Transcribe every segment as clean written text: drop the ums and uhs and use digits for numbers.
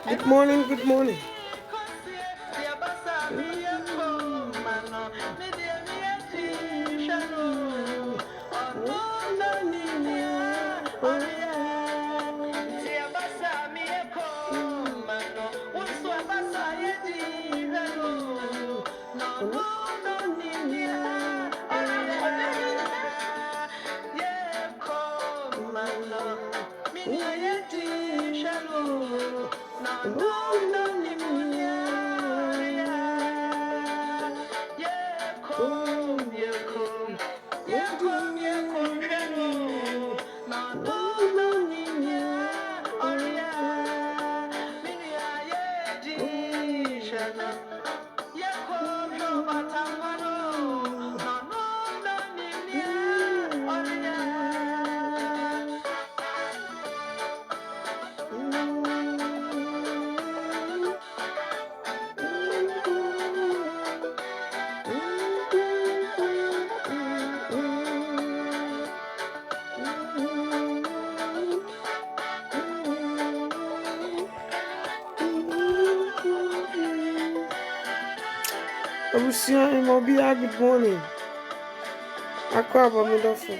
Good morning, good morning. Obia, good morning. Akwaba Midofo.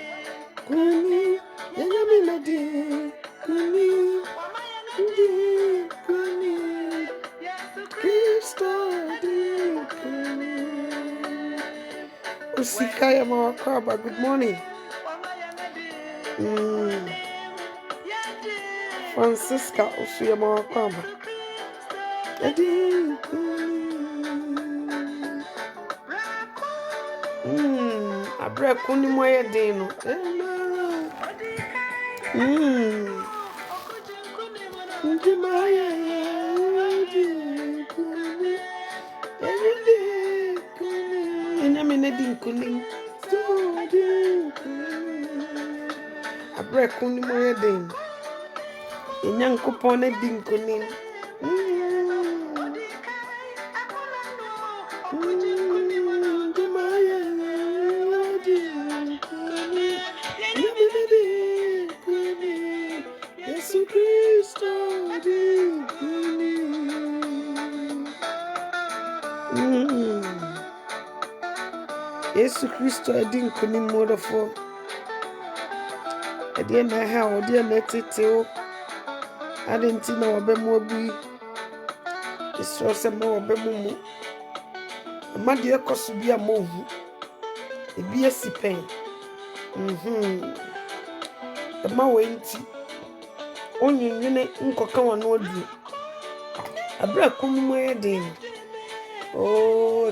Kuni, Yanyamina, Kuni, Kuni, Christo, Kuni. Usikaya Mawakwaba, good morning. Francisca Usuya Mawakwaba. Abre kuni moye dino. Abre kuni moye dino. Inyankopon edinkuni. Yesu Christo edinkuni modofo. Ede na ha ode na teteo. Adenti na wabemu obi. Isro se ma wabemu mu. Amade ekoso bia mohu. Ebi esipen. Ema wenti. Onyunwene nkoka wano odi. Abra kunu eden.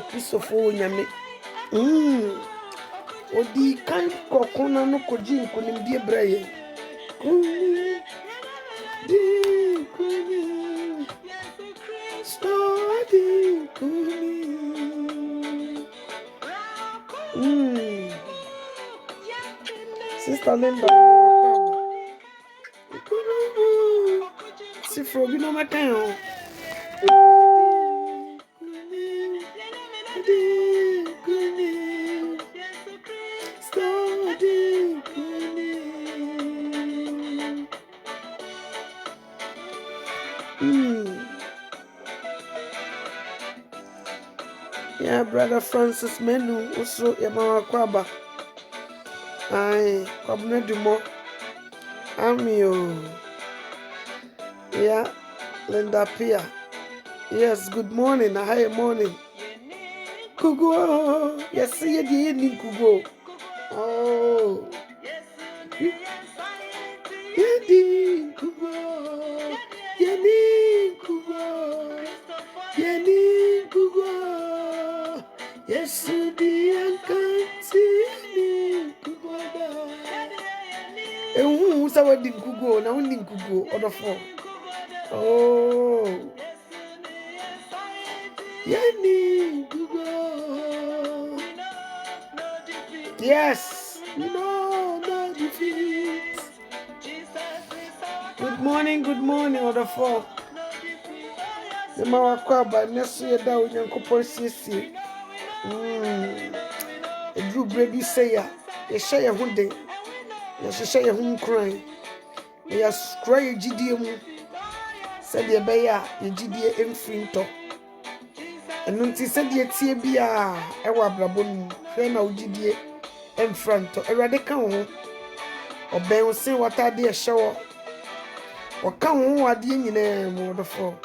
Christopher onyame. Odi kan kokona no koji nkunim die braye. Study Sister Linda. Si Frobi no matin. Yeah, brother Francis Menu also Yamawa Kwaba. Aye, Kwabne Dumo. Amio. Yeah, Linda Pia. Yes, good morning. Hi, morning. Kugo. Yes, see you in Kugo. Oh. Yedi Kugo. Yedi Kugo. Yedi Kugo. Yes, the Ankati Kugo. Who saw did Kugo? Now, didn't Kugo or the four. Oh. Yedi Kugo. Yes. No defeat. Good morning, order four. The Mawakwaba, Nessie Dow, Yanko Sisi. A Drew Brady sayer, a shay a hunting, a shay a home crying. They are scry GDM, said the Bayer, a GDA in Frinto. And Nunti said the Tiabia, Ewa Brabon, Fena GDA in front of a radical. Or Ben say what I dare show. Or come home, I didn't in a waterfall.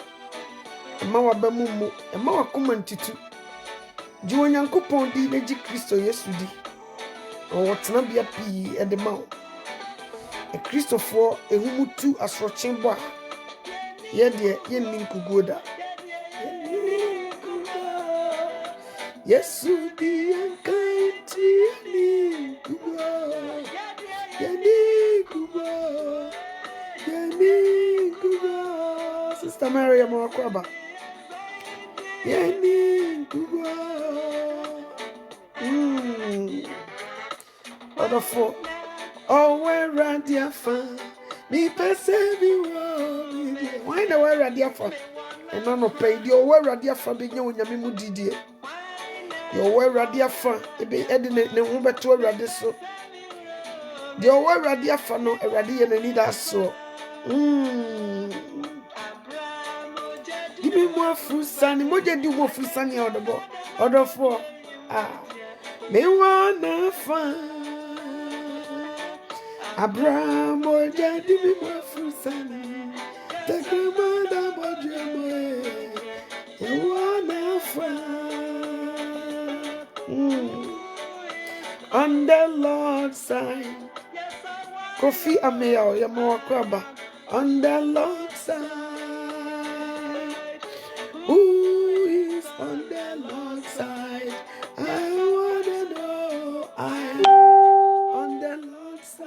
A Mawa Bamumu, a Mawa Kumantitu. Join Uncle Pondi, Lady Christo yesterday. Or what's not be a pea at the mouth. A Christopher, a Humutu, a stretching bar. Yet, dear, Yen Kugoda. Yes, you be a kind Kugo. Sister Mary Mokwaba. Yeni Kugo. Other four. Oh, where Radia fan? Me perceive why the way Radia fan? And none of pay the over Radia fan being your Yamimu Didier. Your way Radia fan, it be edited the woman to a radiso. The over Radia fan, no, a Radia and need us so. Give me more fruit, Sunny. What do you do more fruit, Sunny, or the boy? Other four. Me wanna find Abraham, or give me more fruit, Sunny. Take your mother, but you wanna find on the Lord's side. Kofi Ameo, Yamawakwaba. On the Lord's side. Who is on the Lord's side? I wanna know. I'm on the Lord's side.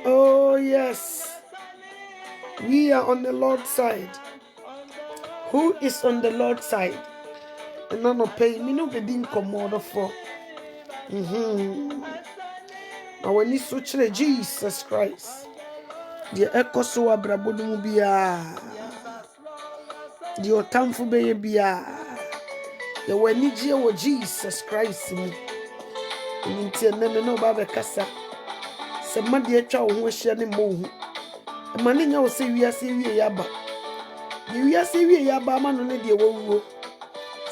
Oh yes, we are on the Lord's side. Who is on the Lord's side? And none of pay me no be din commode for. Now when you switch to Jesus Christ, the echo so abrabodu bia, the otamfu be bia, the when you wo Jesus Christ me. Nti eneme no ba be kasa. Se made atwa wo ho hye ne mo hu. E mane nya wo se wiase wie yaba. Di wiase wie yaba ma no ne de wo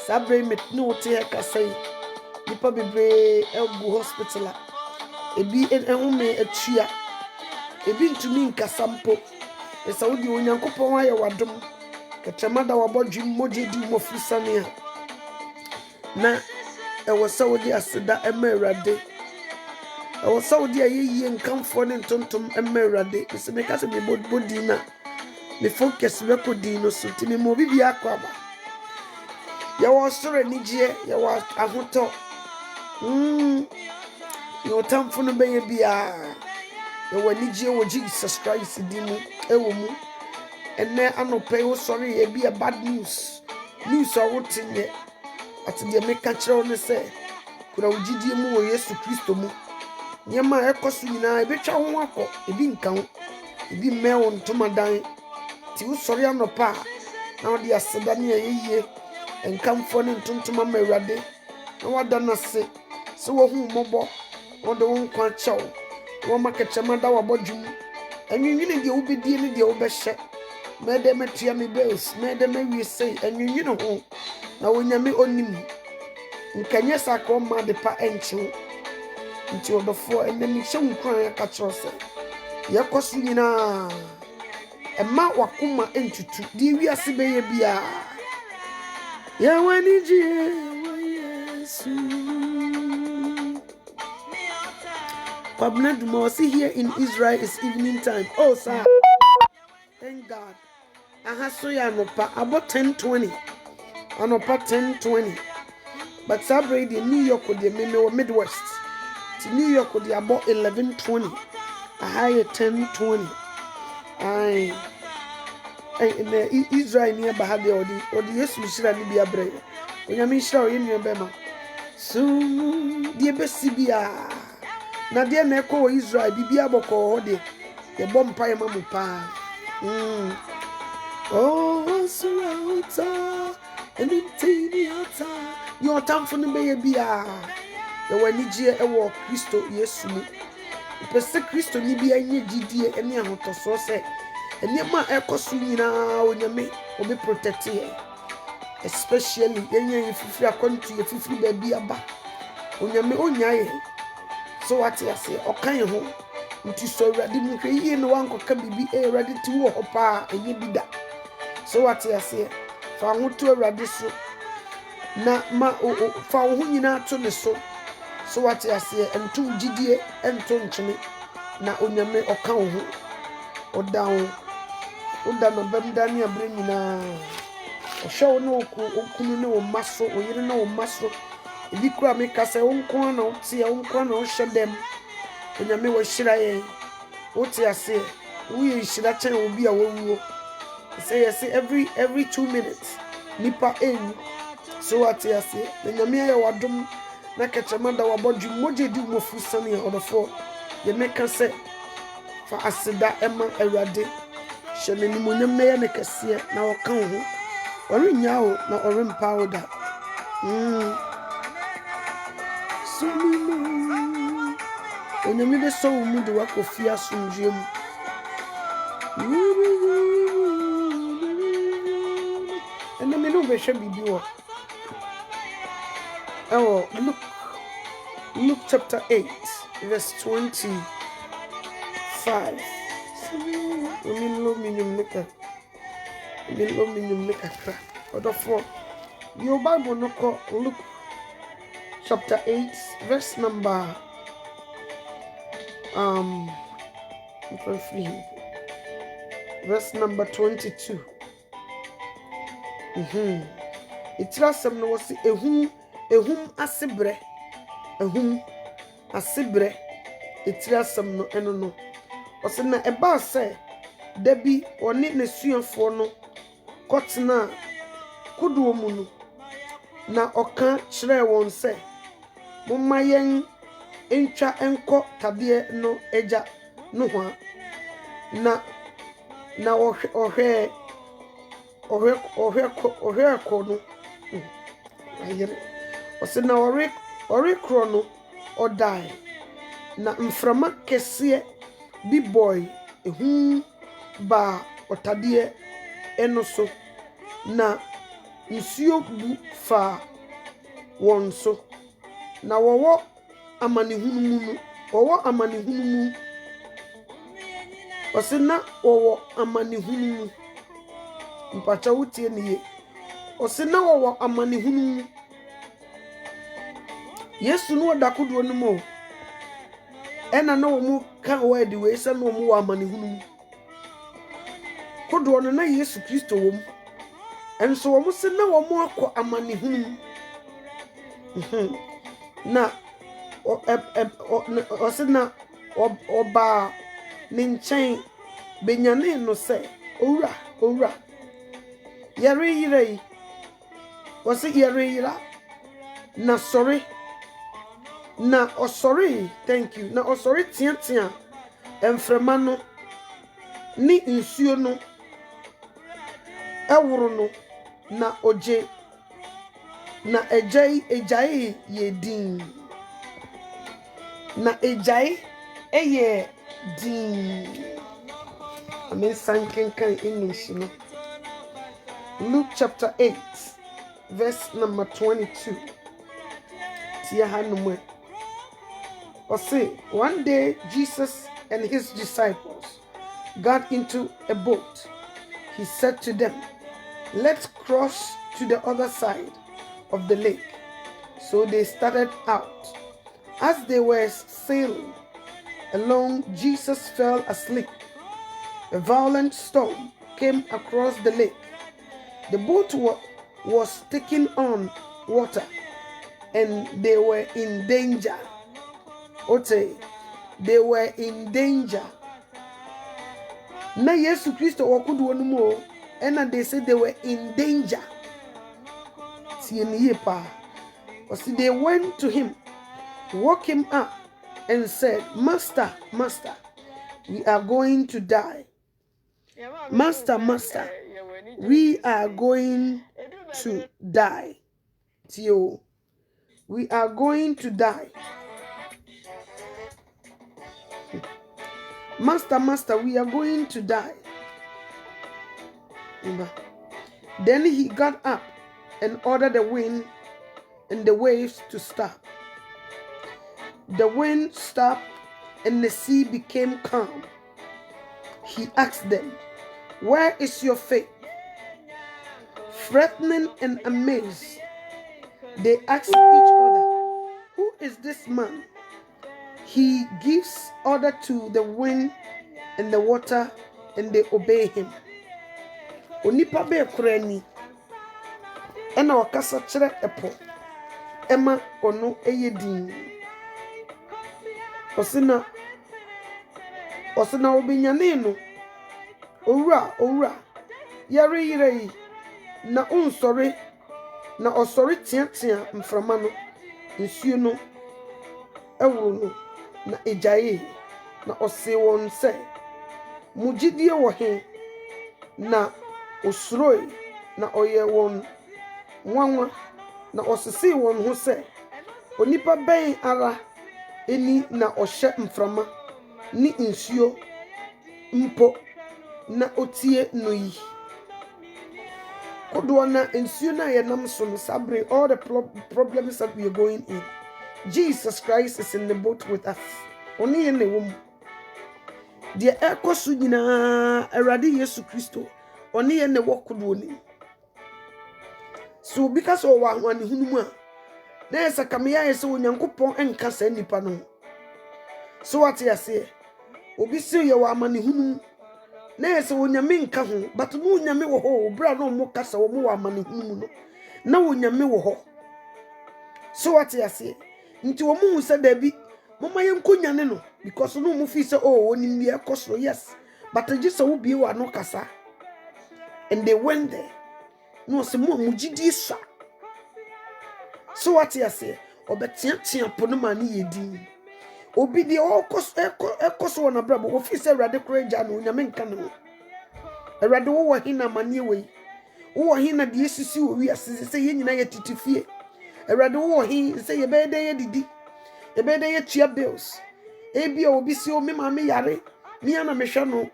Sabre met no te he kasa yi. Nipa bebre egu hospital a. Ebi enhume atua. Ebi ntumi nkasa mpo. Esa wo di onyankopon aye wadom. Ketemada wabodwim moje di mo fusane a. Na ewo Saudi aseda emerade. Ewo Saudi ayeyi nkamfo ne ntontom emerade. Ese me kase me bodi na. Me focus we ko di no so timi mo bibi akwaba. Ya wo sore nigye, ya wo ahoto. Yo tamfo no beye bia. Ya wo nigye wo Jesus Christ di mu ewo mu. Ene anope wo sore ye bia bad news. News a wo tinye. Ati de meka kire ne se kura ugidie mu wo Yesu Kristo mu nyema ekoso nyina ebetwa ho akọ ebi nka ho ebi mewo ntomadan ti usori anopa na odi aseda ne yeye enkamfo ne ntontoma mawurade na wada na se wo hu mobo wo de wo nkwa chawo wo makachama da wabodwum enwinwini de obedie ne de obehye mede metua me bills mede me say enwinwini ho na wonyame onim nkanye sakro ma de pa enche nti odofo enani hye nkran ya ka kiro se yekoso nyina emma wakoma entutu di wiase beye bia yawani ji Yesu Kwabna Dumosi here in Israel is evening time. Oh, sir. Thank God. Ahasoya nopa about 10:20. Anopa 10:20. But Sabre in New York with the Midwest. To New York with the about 11:20. A higher 10:20. I in Israel near Bahadi or the yes Mishra Libya Bray. When you mean sure in your bema. So dear Bessibia. Na dia na ekọ Israel bibia bọkọ ho de ye bom pa ye mamu pa oh surata enitini ata yo tamfo ne be ye bia ye wani gie ewo Kristo Yesu mu pese Kristo ni bia nye gidie ene ahotoso se ene ma ekoso nyina onyame obi protect ye especially yenye yefifiri akontu yefifiri ba bia ba onyame onyaye so what you say okan ho nti so ready mu hwe yi no wankoka bibi ready ti wo hopa enye bida so what you say fa ho to ready so na ma fa ho nyina to ne so what you say entu gidie ento nchene na onyame okan ho oda no bemda ne abre nyina ohwe no okunu ne o maso oyire ne o maso Ibi kura me kase wonkwa na otie wonkwa na ohwedem onyame wo hira ye otie ase wo ye hira chen obi a wowuo say yes every 2 minutes nipa en so otie ase onyame ye wadom na kechemanda wabodwu moje di mofu sane odofo ye meka se fa aseda ema awurade hye ne monyam na ye ne kase na woka ho orinya o na orimpa oda Onyame de so mu de wakofia sunjiem ename no be hwe bibi wo Luke chapter 8 verse 25 Omilo minyum neka kra odofo your Bible no ko Luke chapter 8 verse number verse number 22 itrasem no was ehum asebre itrasem no eno no was na eba se dabi oni ne suafo no kotena kodo mu no na oka kire won se momma yen entwa enko tade no eja no ho na ohwe ko no ayere ose na ore kro no odai na mframa kese bi boy ehu ba otade eno so na nsuo bu fa won so na wowo amanihunu mu osina wowo amanihunu mu mpacha wutie niye osina wowo amanihunu mu Yesu no dakodo no mo ena na wo mu ka wadi we se no mo amanihunu mu kodo no na Yesu Kristo wo mu enso wo mu se na wo mu akọ amanihunu mu na osina oba ninchen benyane no se owura yare yire wasi yare yira na sorry na osori thank you na osori tia emfrema no ni nsuo no ewuru no na oje na ejai yedin na ejai eye din I mean, sanking English, Luke chapter 8, verse number 22. Or say, one day Jesus and his disciples got into a boat. He said to them, "Let's cross to the other side of the lake." So they started out. As they were sailing along, Jesus fell asleep. A violent storm came across the lake. The boat was taking on water, and they were in danger. They were in danger. Na Yesu Christo wakudu onumo, and they said they were in danger. They went to him, woke him up, and said, "Master, Master, we are going to die. Master, Master, we are going to die. Tio, we are going to die. Master, Master, we are going to die." Then he got up and ordered the wind and the waves to stop. The wind stopped and the sea became calm. He asked them, "Where is your faith?" Frightening and amazed, they asked each other, "Who is this man? He gives order to the wind and the water, and they obey him." Onipa be kurani ena wakasa kire epo ema ono eyedin osina obinyane no owura yare yire na unsori na osori tiatia mframa no nsuo no ewuru no na ejaye na ose won se mugidie wo he na osroi na oye won nwanwa na osisi won ho se onipa ben ara eni na ohye mframa ni nsuo mpo na otie no yi kodo na nsuo na ye nam so no sabre all the problems that we are going in. Jesus Christ is in the boat with us. Oni ye ne wom de ekosu nyina Awurade Yesu Kristo oni ye ne wokodo ni. So because of one hunuma na esa kamya ye se onyankopon enka sa nipa no. So what you say? Obi se ye wa amane hunu na esa onyame nka ho but no onyame wo ho bra no mo kasa wo mo wa amane hunu no na onyame wo ho. So what you say? Nti wo mu se da bi mama ye nkonyane no because no mu fi se oh oni mi ekoso yes but just wo bi wa no kasa. And they went there. No se mo mugidi sa. So what you say? Obetia pono mani yedi. Obi de ekoso na brabo wo fi se Awurade koraja no nyame nka no. Awurade wo hina mani we. Wo hina de esisi wo wi asese se ye nyina ye titifie. Awurade wo hin se ye be de ye didi. Ye be de ye tua bills. Ebi obi si o me ma me yare. Mi ana me hwe no.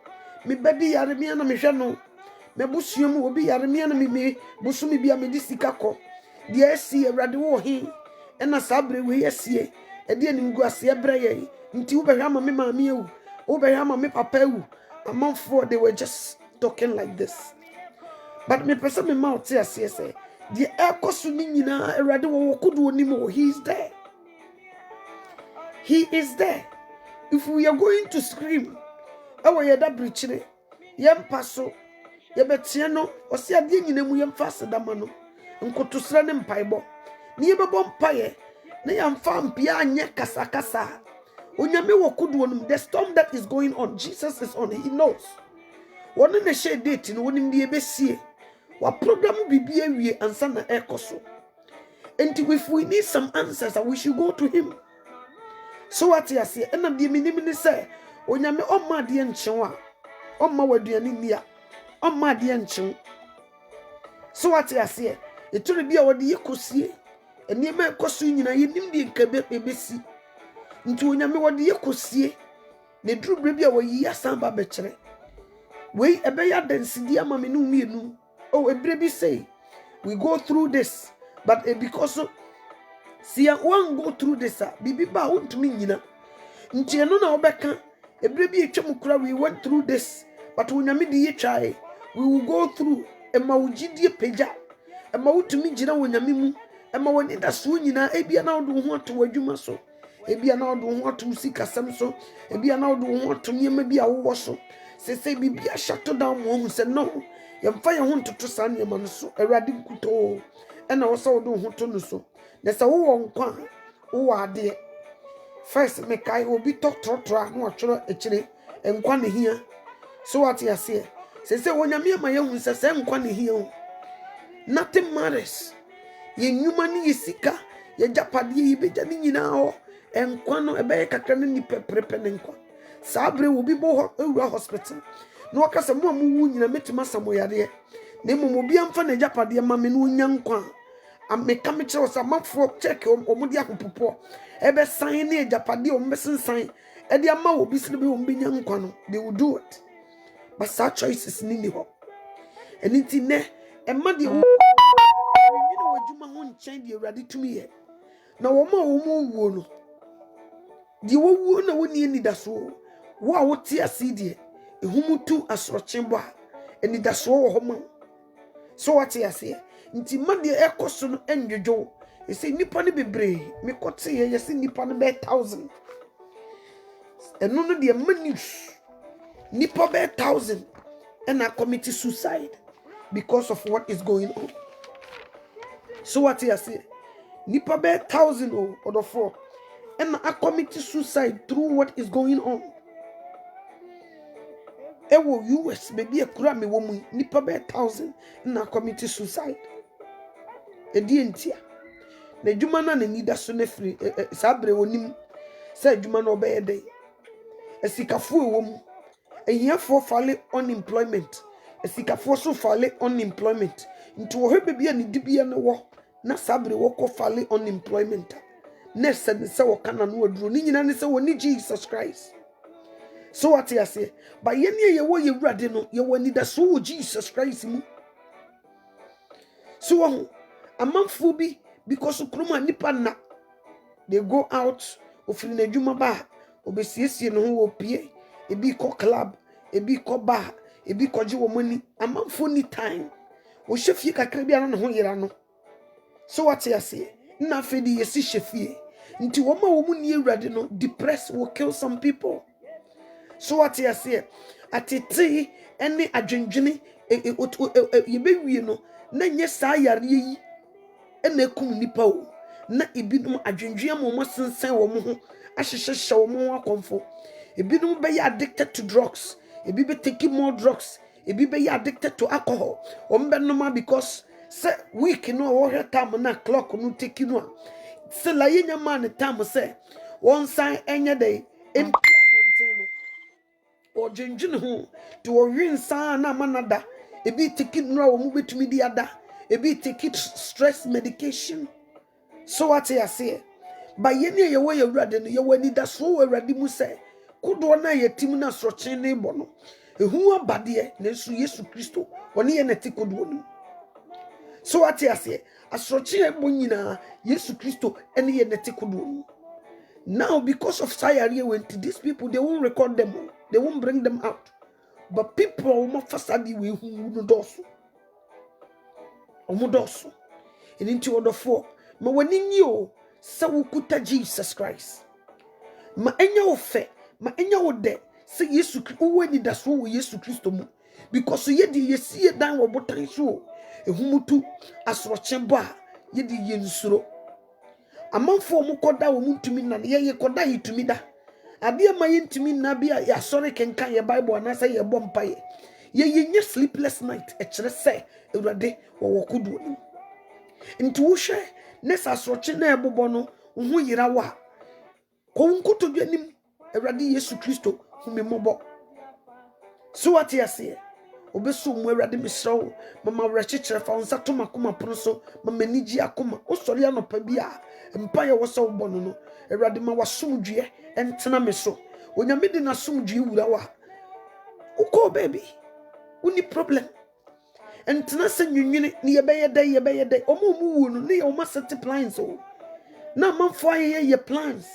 Me bedi yare mi ana me hwe no. Me busuam obi yare mi ana me busumi bia me di sika ko. De esi Awurade wo hin ena sabre we esie. Ede animgu ase ebre ye. Nti wo be hwa ma me ma me ewu. Wo be hwa ma me papa ewu. Amanfo they were just talking like this. But me person me mouth ase say the ekosu ni nyina Awurade wo kodo onim he is there. He is there. If we are going to scream, awo ye da brichire, yempa so, ye betie no, osi ade nyina mu yemfa sedama no, nkotosra ne mpaibo. Ni yebebo mpaye, na yemfa mpia anye kasa. Onyame wo kodo onum, the storm that is going on, Jesus is on, he knows. Wonu ne share date no wonim de ebesie. Wa program bibia wie ansa na ekoso. And if we need some answers, we should go to him. So what you say? And I'm the minimum say, Onyame on my dear nchewa, on my waduani nia, on my dear nchew. So what you say? It will be our dear cosie, and near my costume in a Indian cabet BBC. Into Onyame what dear cosie, the true baby our year samba betre. we ebeya density ama me no mienu. Oh, ebrebi say we go through this, but because see one go through this, bibi ba wontumi nyina. Nti eno na obeka ebrebi etwem kura we went through this, but wonyame de yetwae we will go through ema wogidie peja ema wotumi gina wonyame mu ema woni da so nyina ebia na odo ho ato wadwuma so ebia na odo ho ato sikasem so ebia na odo ho ato nyema bia wo so sese bibia shato down mo hu se no yemfa ye ho ntoto sa nyema no so awurade nkuto ena wo so odo ho to no so na se wo won kwa wo ade first me kai obi totrotra no atworo ekire enkwa ne hia so what you say sese wonyame ama ye hu sese enkwa ne hia nothing matters ye nyuma ni yesika ye japade yi beja ni nyina ho enkwa no ebe kakra ne ni peprepe ne nkwa sabre obi bo ewura hospital no wakasa mo amu nyina metima samoyare na mmo obi amfa na japade ma me no nya nkwa ameka me kire osa mafo check omudi akopopo ebe san ne japade o mbesensan e de ama obi sire be o mbenya nkwa no they will do it, but such choices ni ho eniti ne emma de wo ni no wadwuma ho nchen de awurade tumi ye na wo ma wo mo wuo no de wo wuo na woni anidaso wo a wote aside ehumutu asrochembo a anidaso wo ho ma so wate ase nti ma de ekoso no endwodwo ese nipa ne bebre me kote ye yesi nipa ne be 1000 eno no de manus nipa be 1000 and I commit suicide because of what is going on. So what I say, nipa be 1000 or the 4, and I commit suicide through what is going on. Ewo US maybe a kura me woman nipa be 1000 and I commit suicide. Edientia. Na juma na ne nida so na free sabre wonim say juma no be day. Esikafo ewom. Ehia fale unemployment. Esikafo so fale unemployment. Nti wo hebe bia ne dibia ne wo na sabre wo ko fale unemployment. Na se wo kana no aduro ni nyina ne se wo ni Jesus Christ. So what I say, ba ye ne ye wo ye wurade no ye wani da so wo Jesus Christ mu. So wo amanfo bi because kroma nipa na they go out ofiri na dwuma ba obesiesie no ho opie ebi ko club ebi ko bar ebi ko je wo mani amanfo ni time wo hwefie kakra bia no ho yera no. So what I say na fedi yesi hwefie nti wo ma wo mu ni awurade no depress will kill some people. So what I say atete ene adwendwene ye bewie no na nye saa yare yi ene ekum nipa o na ebinum adwendwea mo sensen wo mo ho ahyehye wo mo akomfo ebinum be addicted to drugs ebi be taking more drugs ebi be addicted to alcohol ombenoma because say week no wo hwe time na clock no take no say la yenya man time say one sign enye dey empia monten no o dwendwene ho to wo winsan na manada ebi taking no wo mu betumi di ada ebi take stress medication. So what I say ba yene ye wo ye wurade no ye wani da so wo wurade mu say kodo na ye tim na srochen ne bo no ehu abade na su Yesu Kristo woni ye nati kodo no. So what I say asrochen ebo nyina Yesu Kristo ene ye nati kodo no. Now because of sayare went to these people, they won't record them, they won't bring them out, but people will fasadi we who no dosu omodoso and into order for ma wani yo sa wukuta Jesus Christ ma enya ofe ma enya ode se Yesu Kristo wani daso wo Yesu Kristo mu because ye di yesi dan wo botan so ehumutu asrochembo a ye di ye nsuro amanfo mu koda wo mutumi na ye koda yitumi da ade ma ye ntumi na bia ya sori kenkan ye Bible na say ye bompaye ye nye sleepless night e kire se ewurade wo kodo ni nti wo hwe nesa asroche na ebobo no ho yira wa ko nkoto dwanim ewurade Yesu Kristo humemobọ. So what you say obeso mu ewurade misrawo mama wrechekere fa onsa to makoma pono so mama nigi akoma osori anopa bia mpa ye wo so bo no ewurade ma wasomdwe entena me so onyame de na somdwe wura wa uko baby uni problem entena se nwunwene ne yebeye day omo mu wu no ne o ma set plans o na manfo ye plans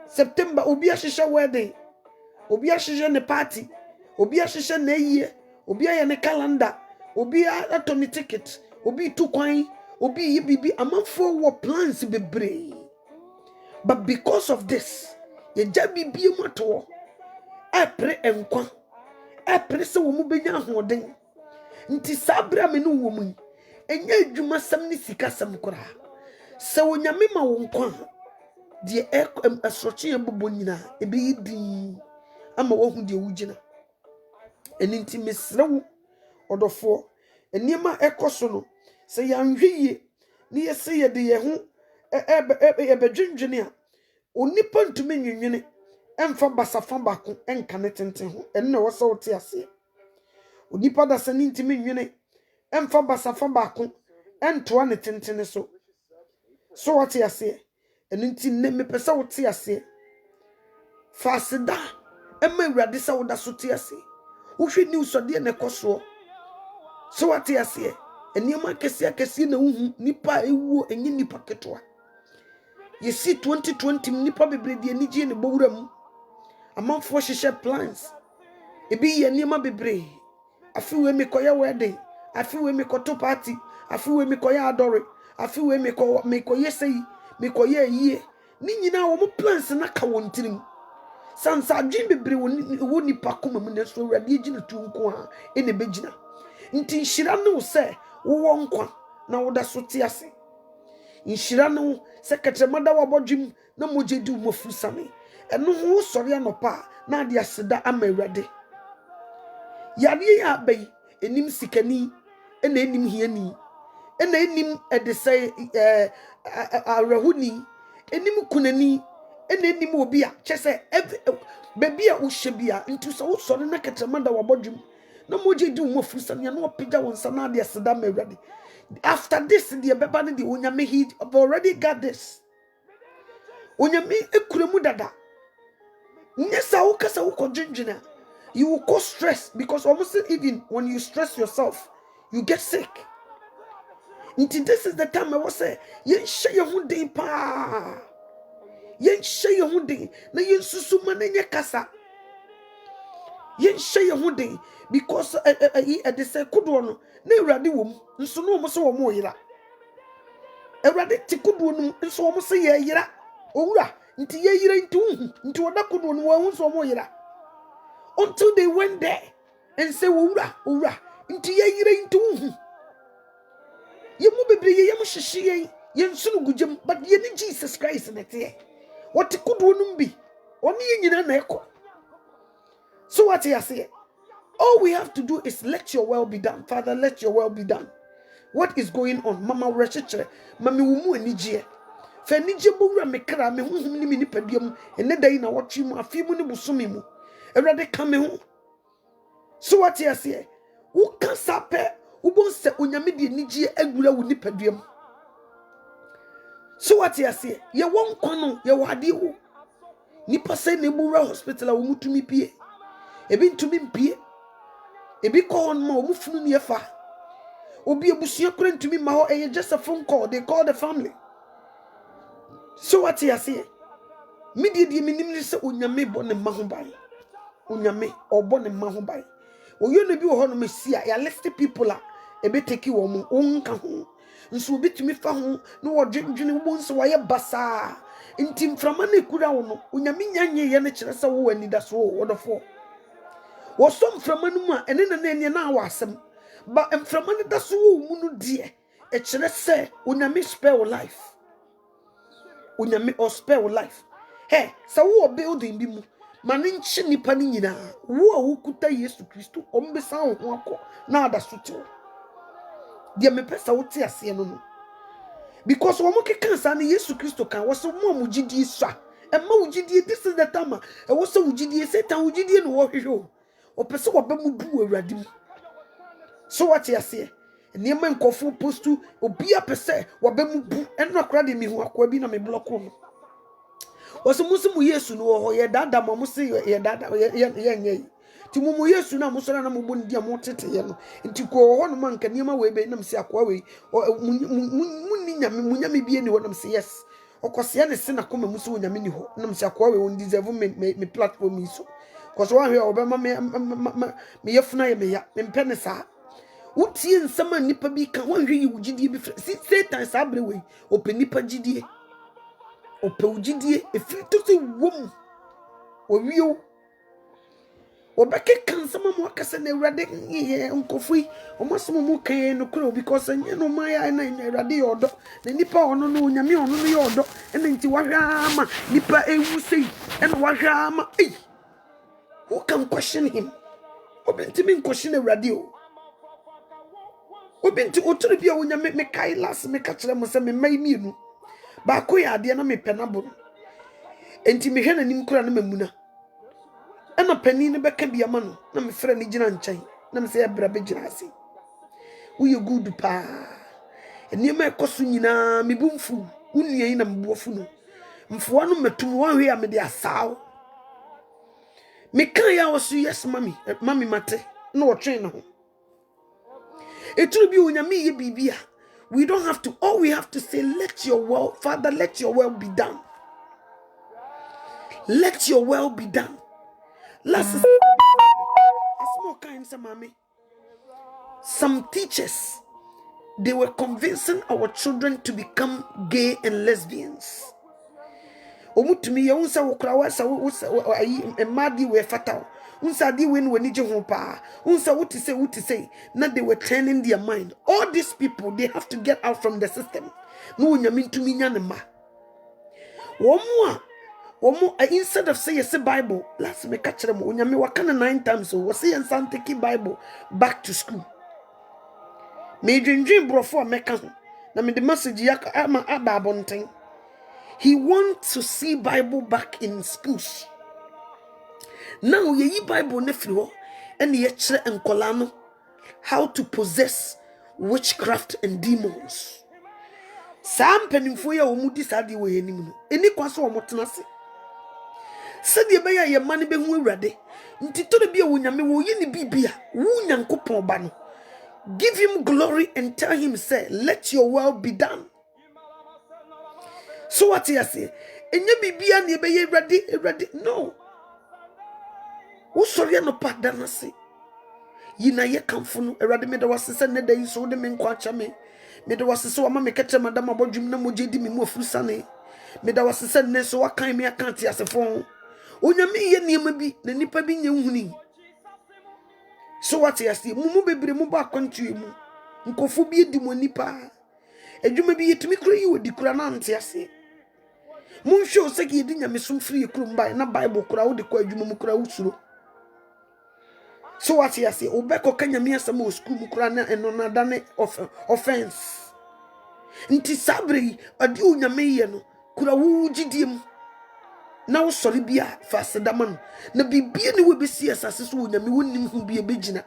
September obi ahihye wedding obi ahihye ne party obi ahihye na yie obi aye ne calendar obi atoni ticket obi tu kwan obi yi bibi amanfo wo plans bebre but because of this ye ja bibi mu ato epre enkwa epre se wo mu benya ahoden nti sabra me no wo mu enya adwuma sam ne sika sam kora se wo nyame ma wo nkwa de asroche ebobo nyina ebe yidi ama wo hu de wugina eni nti mesrewo odofo eniema ekoso no se ya nhwiye ne yese ye de ye ho ebedwendwene a onipa ntumi nwenwene emfa basafa bako enka ne tenten ho enne wo se wo te ase onipa da se ntumi nwene emfa basafa bako entoa ne tenten so wo te ase eni nti ne mepesa wo te ase fasida emma awurade se wo da so te ase wo hwe news ode ne koso so wo te ase eniema kese na uhu nipa ewuo enyi nipa ketoa yesi 2020 nipa bebrede anigye ne bowura mu amanfo hyehyɛ plans ebi ye niema bebre afiwe mekoya wedding afiwe mekoto party afiwe mekoya adore afiwe mekoye sei mekoye yie ni nyina wo plans na ka wontirim sansa adwen bebre wo nipa koma mu na so awurade agina tu nko a ene begina nti nhyira ne wo se wo nkwa na wo da so te ase nhyira ne wo se ketremada wabodwim na mogedi wo mafusame eno ho sori anopa na ade aseda ama awurade yade ya bai enim sikani ena enim hiani ena enim edesai arahuni enim kunani ena enim obi a kyese baby a wo hyebia ntu so wo sori na ketremada wabodwim na moje di wo frusane na opija wonsa na de aseda mawrade after this the beba ne de onyame he have already got this onyame ekuremu dada nyesa wo kasa wo kodwendwena you will cause stress because almost even when you stress yourself you get sick. This is the time I was say yen hye ye ho den pa yen hye ye ho den na yen susu ma na nye kasa yen hye ye ho den because they say kudo no na awurade wom nso no mo so wo mo yira awurade ti kudo no nso wo mo se ye yira owura nti ye yira nti woda kudo no wo nso wo mo yira until they went there and say owura nti ye yira nti ye mu bebre ye mu hyehye ye nso no gugem but ye ni Jesus Christ na te what kudo no mbi oni ye nyina na ekọ so what you say. All we have to do is let your will be done. Father, let your will be done. What is going on? Mama Rachel, Mami Wumu and Nijie. Fenija Bura Mekara, me whom ni pedium, and then they know what you a few money busumimu. A rather come home. So what you say? Who can sape? Who won't say Unyamidi Nijie Egula with nipedium? So what you say? You won't quano, you wadi. Nipa say Nebura Hospital, I will move to me pie. Ebin to me pie. Ebi call on mo mufunu ne fa obi abusua kura ntumi ma ho just a phone call they call the family so what you say me di minim ni se onyame bo ne ma ho ban onyame obo ne ma ho ban oyo ne bi wo ho no mesia ya list people a ebe take wo mu onka ho nso obi tumi fa ho no wo dwendwene wo nso wa ye basa ntim frama ne kura wo no onyame nyanye ye ne kire se wo wani da so wo dofo wosom framanu mu a ene na na awasem ba mframanu da so wo mu no de e kire se onyame spare life onyame or spare life hey sa wo building bi mu mane nchi nipa ni nyina wo a wokuta Yesu Kristo ombesa ho akọ na ada so te de me pesa wo te ase no because wo mo kekansa na Yesu Kristo kan wo so mo amugidi sa e ma ugidi this is the time e wo so ugidi Satan ugidi no wo hwehwe o pese wo ba mu bu awurade mu so what you say niema nkofo postu obi a pese wo ba mu bu eno akra de mi hu akwa bi na me block no wo so musu mu Yesu no ho ye dada mo se ye dada ye nyai ti mumu Yesu na musora na mubu ndi amotete ye no nti ko ho no man ka niema we be nam se akwa we munni nyame munyame bie ni ho nam se yes okose ne se na koma muso nyame ni ho nam se akwa we on deserve me platform iso cause wa hwe obema me yefuna ye me ya me mpe ne saa utie nsama nipa bi ka wa hwe yi wugidie bi Satan saa bre we ope nipa gidie ope wugidie efiri to se wom owieo obeke kan sama mo akase na Ewurade ye nkofui omasemo mo kan no kro because anya no maya na Ewurade yodo na nipa ono no nyame ono no yodo ene nti wahama nipa ewu sei ene wahama who can question him obenti min question Ewurade o obenti otore bia wonya me kai last me ka kire mo se me mai mienu ba ko ya ade na me penabo enti me hwe na nim kura na mamuna ana pani ne beka bia ma no na me frɛ ne gina nkyɛn na me sɛ ebra be gina ase wo ye good pa eni ma ekoso nyina me bumfu unua yi na mbuofu no mfoa no matum wa hwe ya me de asaw me kan ya wo so yes mami mate na wo twen no ho eturu bi onyame ye bibia we don't have to all we have to say let your will Father let your will be done let your will be done. Last a small kind of mommy. Some teachers, they were convincing our children to become gay and lesbians. Omutumi ya unsa wokrawa sa emadi we fatal. Unsa di wen wenije ho pa. Unsa what to say. Now they were turning their mind. All these people, they have to get out from the system. No nyamintumi nyanema. Instead of say yes Bible, let's make catch them. Unyame wakana 9 times so was say and take Bible back to school. Me dream bro for meka na me the message yak ama ababonten. He wants to see Bible back in schools. Now ye Bible ne firi ho and ye kire enkola no how to possess witchcraft and demons. Sam penimfo ya omudi sade we anim no. Eni kwaso omotenase. Said ye beya ye mani be hu Ewurade nti to de bia wonyame wo ye ni bibia wo nyankopon ba no give him glory and tell him say let your will be done. So what you say enye bibia na ye be ye Ewurade no wo sori no pada na se yina ye kamfo no Ewurade me da wase se ne da yi so de me nkwa cha me da wase se wa ma me kete madam abodwum na moje di me mu afurusane me da wase se ne so wakan me akante asefo onyame ye niema bi na nipa bi nya nhuni. So what you say mumu bebre mu ba kwantu mu nkofo bi edi mo nipa adwuma bi yetumi kro yi odi kura na ante ase munhwe o seki edi nyame so free krum bai na Bible kura wo de kwa adwuma mu kura usuro. So what you say obeko kanyame asama o school mu kura na eno na dane offense nti sabre adi onyame ye no kura wo gidiem na wo sori bia fasedaman na bibia ne we besi asase so onyame wonim hu bia begina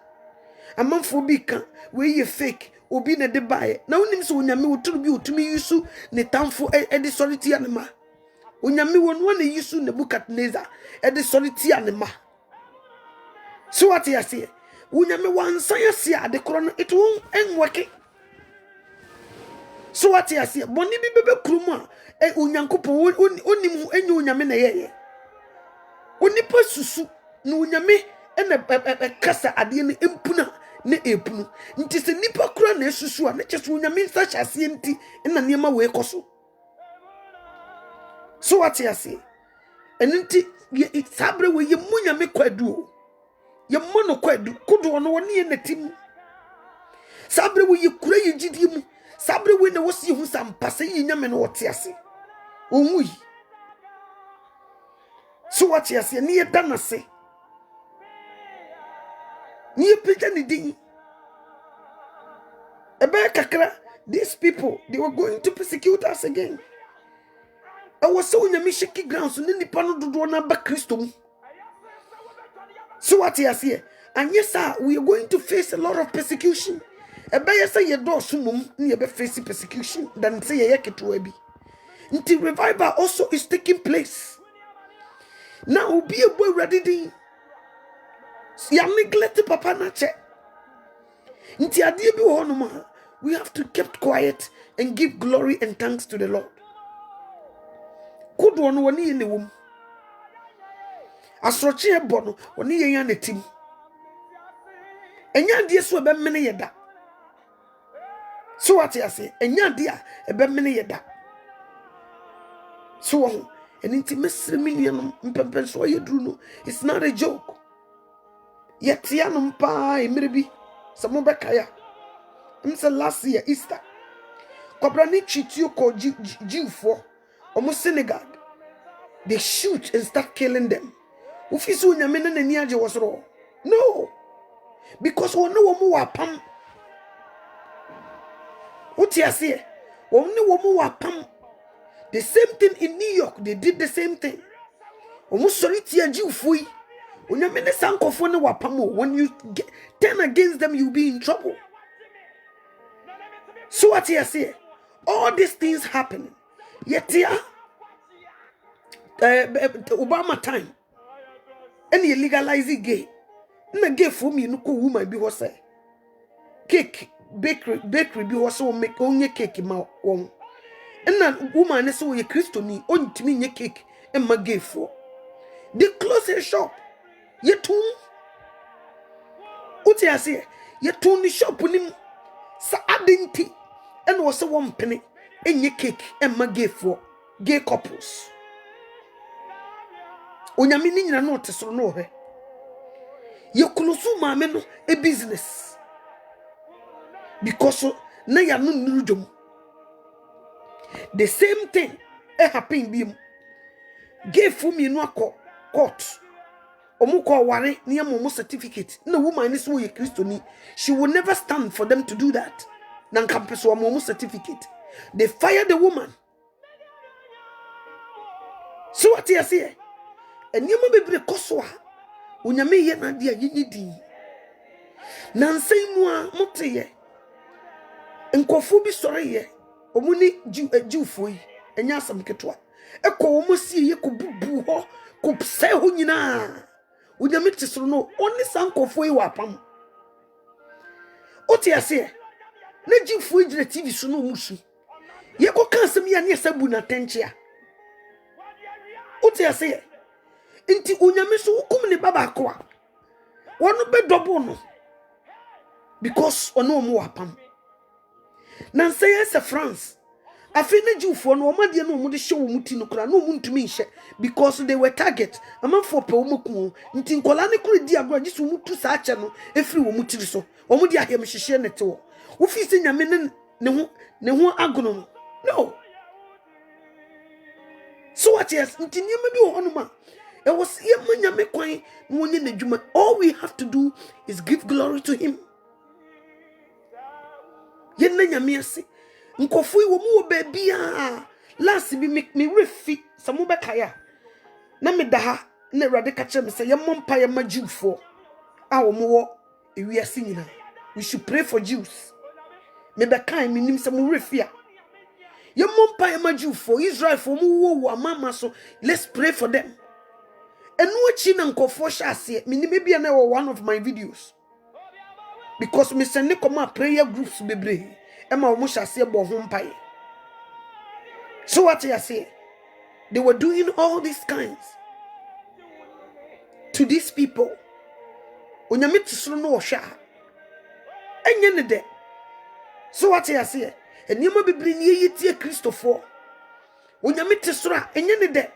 amanfo bi ka we ye fake obi na de bae na wonim so onyame woturu bi otumi yusu ne tamfo de sori tia ne ma onyame wonu na yusu Nebukadnezar de sori tia ne ma. So what you say onyame wansan yase ade kro no it won enweke. So what you say boni bi bebe krumu a onyankopon onim enye onyame na yeye onipa susu na onyame ena kasa ade ne empuna ne epunu nti se nipa kura na esusu a ne kyeso onyame nsa hyase nti ena niema we koso. So what you say enenti sabre we ye munyame kwadu ye mono kwadu kudo no woni ye natim sabre we ye kura ye gidi mu sabre we na wosi hu sampase ye nyame no wote ase onwi. So what you say ni ye danase ni ye pita ni din ebe kakra these people they were going to persecute us again. I was so nyame shaky ground so ni nipa no dodo na ba Kristo mu. So what you say and yes sir we are going to face a lot of persecution. Ebe yes say ye do sumum ni ye be face persecution than say ye keto abi. Until revival also is taking place. Now be a boy ready. Ya neglect papa na che. Nti ade bi wo no ma. We have to keep quiet and give glory and thanks to the Lord. Good one woni ye ne wom. Asroche ebo no woni ye ya netim. Enya de so be mene ye da. So what you say? Enya de a ebe mene ye da. So and inti mesre million mpempen so ye dru no. It's not a joke. Yet ya no mpa emerebi. Samo be kaya. Last year Easter. Kobrani chitio ko Jewfo. Omo Senegal. They shoot and start killing them. Ufisu nyame na nani age was wrong. No. Because we know omo wapam. What you say? Only woman wapam. The same thing in New York. They did the same thing. Omo sorry tia Jewfo. Unyame ne sankofo ne wapam. When you turn against them, you'll be in trouble. So what you say? All these things happening. Yet here, Obama time, and you legalize gay. Na gay for me, no ko woman be was say. Cake, bakery be was so make only cake ma one. And na woman is so a Christian, on to me cake and my gay for. They close a shop. Yet too. What you say? Yet too the shop on him. Sa adinti. And was a 1 penny and your cake and my gift for gay couples. When you're meaning a notice or no, you close my men a business because now you're no. The same thing happened beam gave for me no court. Omuko ware near Momo certificate. No woman is a Christian. She will never stand for them to do that. Nan campus or Momo certificate. They fired the woman. So what you say? And you may be koswa. Unyame ye na dia yidi. Nan say moi mote ye. Nkofu bi sore ye. Omuni Jewfo yi. Enya asam ketwa. Ekọ omo sie ye ko bubu ho, ko pse ho nyina. Unyame tisoro no oni sankofo yi wapam. Oti ase. Na Jewfo ejire TV so no musu. Ye ko kansem ya ne sabu na tenchia. Oti ase. Inti unyame so hukum ne baba akwa. Wono be double no. Because ono mo wapam. Na say yes France. Afina Jewfo no omade no mo de hye wo muti no kra no mo ntumi hye because they were target. Amanfo pe wo maku. Nti nkola ne kro di agro gisu mutu sa ache no efiri wo muti so. Omo di ahem hyehye ne te wo. Wo fi se nyame ne ho agono. No. So what yes, nti nyame bi wo honoma. It was nyame kwan no nye na djuma. All we have to do is give glory to him. Yen na nyame ase. Nkofui wo mu baby a last bi me refi samo be kaya. Na me da ha na Awurade ka kire me say yemmo mpa ye ma Jewfo a wo mo wo ewiase nyina. We should pray for Jews. Me be kan me nim samo refi a yemmo mpa ye ma Jewfo Israel for mu wo amama so let's pray for them. Enu achi na nkofo hyase me nim bia na one of my videos because me send come prayer groups bebre. Emma hyase bo ho mpai. So what you say? They were doing all these kinds to these people. Onyame tisoro no ohwa. Enye ne de. So what you say? Enima bibiri ni yetie Christopher. Onyame tisoro a enye ne de.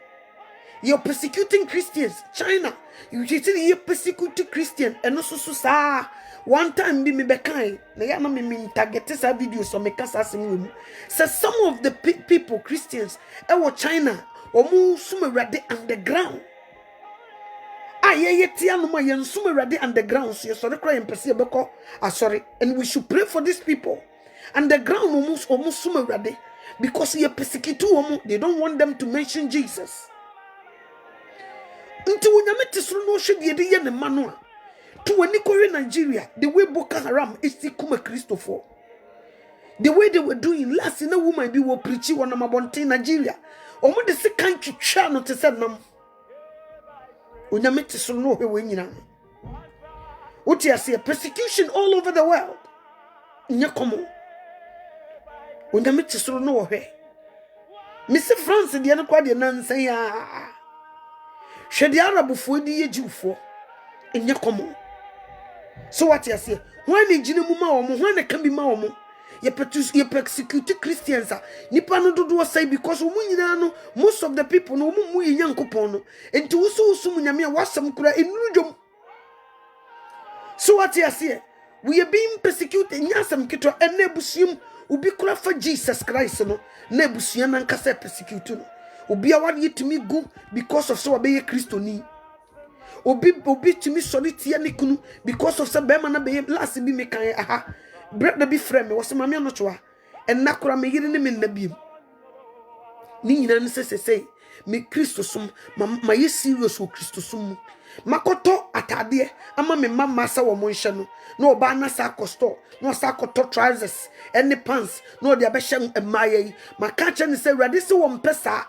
You're persecuting Christians. China, you're persecuting Christians. And also, sa one time be me bekai. Na ya na me target sa videos so me kasa asim. So some of the people, Christians, China, omu sume rade underground. Ye tia no ma yen sume rade underground. So you sorry cry empese beko. Sorry. And we should pray for these people. Underground omu sume rade because you persecute omu. They don't want them to mention Jesus. Until Unyame tisoro no hwe de ye ne mano a to wani kore Nigeria the way Boko Haram is kuma Christopher the way they were doing last in a woman be wo preach won na mabonte Nigeria omo de se kan twetwa no te se nam Unyame tisoro no hwe we nyina What you see, persecution all over the world. Nya komo. Onyame tisoro no wo hwe. Miss France de no kwa de nansan ya. Hwe de Arabufo de ye Jewfo. Nya komo. So what you see? When in Jinemu ma omo, when can be ma omo. You persecute Christians. Nipa no do say because no most of the people no mu Nyankopon no. Enti usu munyame wasam kura enudwom. So what you see? We are being persecuted. Nyasam kitwa enebusium ubi kura for Jesus Christ no. Nebusian nan kase persecute no. Obi awade yetimi go because of so obeye Christo ni. Obi timi soliti ne kunu because of so be man na be last bi me kan aha. Brother be friend me was mama no choa en nakora me yire ne me nabiem ni nyina ne sese me Kristo sum ma ye serious o Kristo sum makoto atade ama me mama sa wo mo nhye no na oba na sa kosto na sa koto trousers any pants na de abehye emaye maka che ne se urade se wo mpesa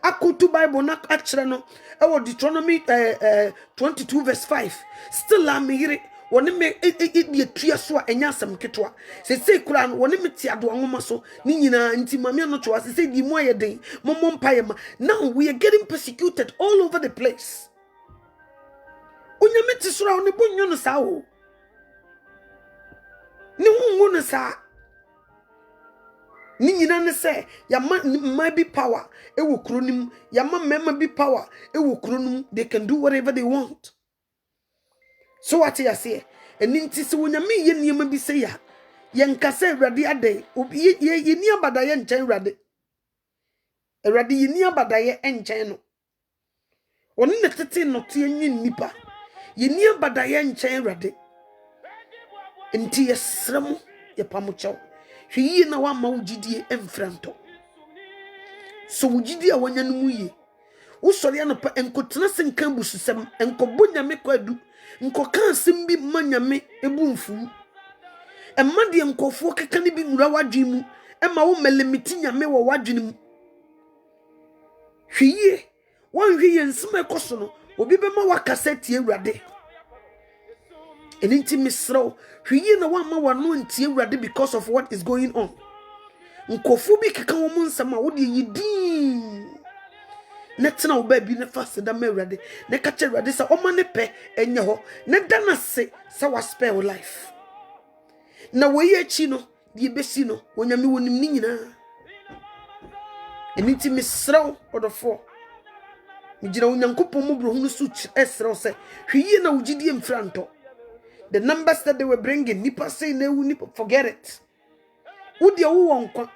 akotu Bible na akere no e wo Deuteronomy 22 verse 5 still am yire woni me e tua so a enya asem ketwa se kura no woni me ti ado anwoma so ni nyina nti mame no to se di mu ayeden mommo mpaye ma. Now we are getting persecuted all over the place. Onyame ti sura oni bonyo no sa o ni hunhu no sa ni nyina ne se ya ma be power e wo kronim ya ma be power e wo kronim. They can do whatever they want. So what you say? And inti se wonyame ye niema bi se ya yenka se Awurade ade ye ni abadaye nchen Awurade ye ni abadaye enchen no oni ne tete no to yin nipa ye ni abadaye nchen Awurade nti yesrem ye pamocho hwe yi na wa ma wugidie emfranto so wugidie a wanya no mu ye wo sori anopa enkotena senkan bususem enkobonyame kwadu nkoka simbi manyame ebumfu emade enkofo keka ne bi nwura wadwemu ema wo melemiti nyame wo wadwenu hwiye wanhwiye nsema ekoso no obi bema wakaseti Awurade eninti misro hwiye na wa ma wano nti Awurade because of what is going on. Nkofo bi keka wo nsema wo de yidin netna wo ba bi ne fast da ma Awurade ne ka che Awurade sa o ma ne pe enye ho ne da na se sa wa spare life na wo ye chi no de besi no wonyame wonim ni nyina eniti misraw odofo mi gira Onyankopon mu bro hunu su esraw se hwiye na wugidie mfranto. The numbers that they were bringing nipa say na wu nipa forget it udi wo wonkwa.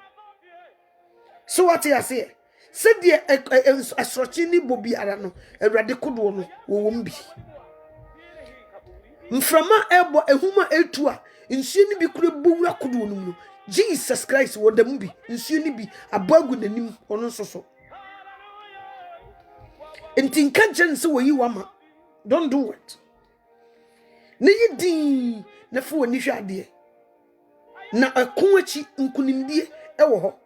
So what you say? Said the asrochini bobi ara no Awurade kodo no wo mbi mframa ebo ehuma etu a nsuo ni bi kure bowura kodo no mu. Jesus Christ wo da mbi nsuo ni bi abagu nanim ono soso entinka jense wo yi wama. Don't do it. Ne yidin na fo ni hwade na akoachi nkunimdie ewo ho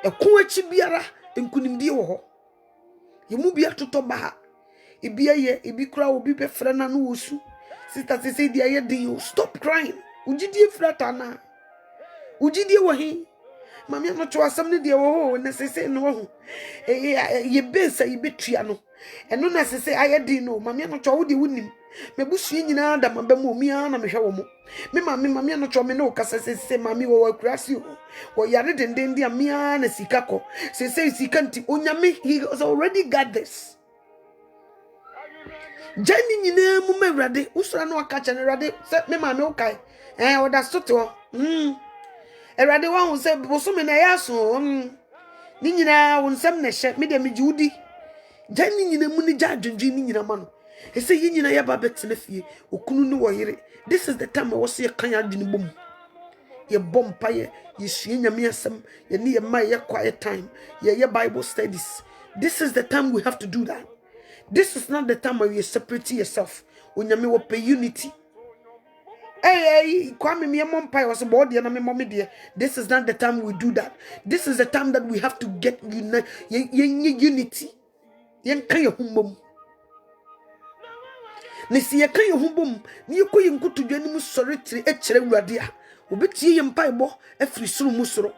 akoachi biara nkunimdie wo ho yemu bia toto ba ebi aye ebi kura obi be frɛ na no wosu sister say dia ye din. Stop crying. Ugidie frata na ugidie wo he mama no to asam ne dia wo ho na say no ho ye besa ye betua no eno na say aye din no mama no to wo de wonim mebusu nyina da maba mu omia na mehwe wo mo me mama no to me no kasa say mama wo akurasi wo yare denden dia mia na sikako say sika nti onyame he has already got this. Jani nyina mu Awurade usura no aka chane Awurade say me mama o kai o da soto Awurade wa hu say boso me na yaso ni nyina wo nsam na hye me de me judi jani nyina mu ni jadwendwe ni nyina ma no he say yi nyina ya ba betena fie okunu ni wo yire. This is the time I was ye kan adwene bom ye bompa ye sue nyame asem ye ne ye ma ye quiet time ye Bible studies. This is the time we have to do that. This is not the time where you separate yourself. Onyame wo pay unity. Hey, kwame me mompa was about the na me mommy dear. This is not the time we do that. This is the time that we have to get unity. Yen kan ye humbom. ne si ye kan ye ho bom ne ye koyi nkotodwa nim sori tire e kire awurade a obetie ye mpaebɔ afiri soro mu soro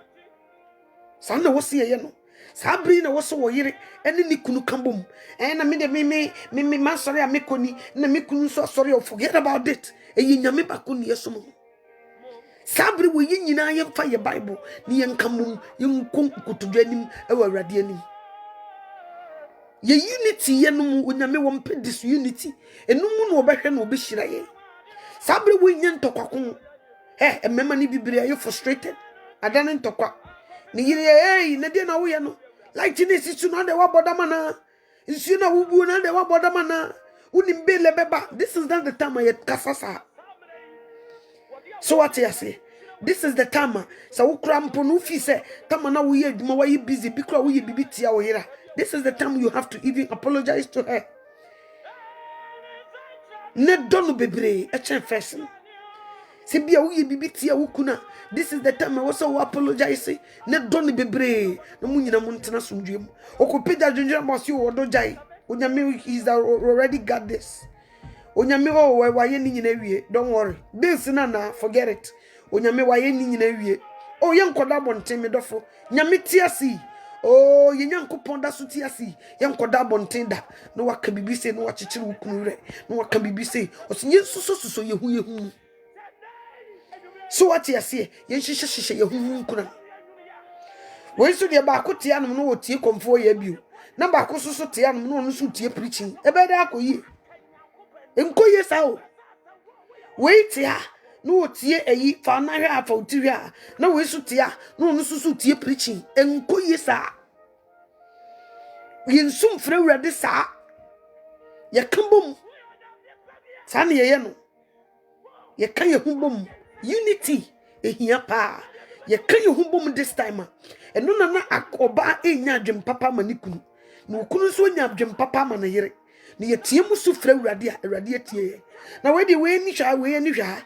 sa na wo se ye no sa bri na wo so wo yire ene ni kunu kan bom na me de me ma sori a me koni na me kunu so sori o forget about it e ye nyame bako ne yeso mo sabri wo ye nyina ye fa ye bible ni ye nkan bom ye nkon nkotodwa nim e wa awurade anim ye unity ye no mu onyame wo mpe dis unity enum no obehwe na obehira ye sabri wo nye ntokwako emema ni bibiri aye frustrated adane ntokwa ni yire na de na wo ye no like this is no de wa bodama na nsu na wo bu na de wa bodama na unim bele beba. This is not the time I kasasa. So what you say? This is the time so wo krampo no fi say time na wo ye adwuma wa ye busy bikra wo ye bibitia wo yira. This is the time you have to even apologize to her. Ne donu bebre e chen person. Se bia wo ye bibitia wo kuna. This is the time I also apologize. Ne donu bebre na mu nyina mu ntena somdwem. Okopeda dwendwera mo se wo do jai. Onyame he's already got this. Onyame wa ye ni nyina wie. Don't worry. This na forget it. Onyame wa ye ni nyina wie. Oh ye nkoda bonten me dofo. Nyame tiasi. Oh ye nyankopon da so tiasi. Ye nkoda bonten da. No waka bibi se no wakekere wukunu re. No waka bibi se. Osinye suso ye hu. So what you say? Ye hihye ye hu nkuna. When so de ba ko tia no no tie komfo ye biu. Na ba ko so tia no no so tie preaching. E be da akoyi. Enkoye sa o. Wait ya. No tie eyi fa na hwe afa otihwe a. Na we so tia no no so tie preaching. Enkoye sa. Yinsum frɛ wurade sa. Ye kambom. Sa na ye no. Ye kan ye humbom. Unity ehia pa. Ye kan ye humbom this time. Eno na akoba enya adwem papa manikunu. Na okunu so nya adwem papa ma na yere. Na ye tie mu so frɛ wurade a wurade atie. Na we de we ni hwa we ni hwa.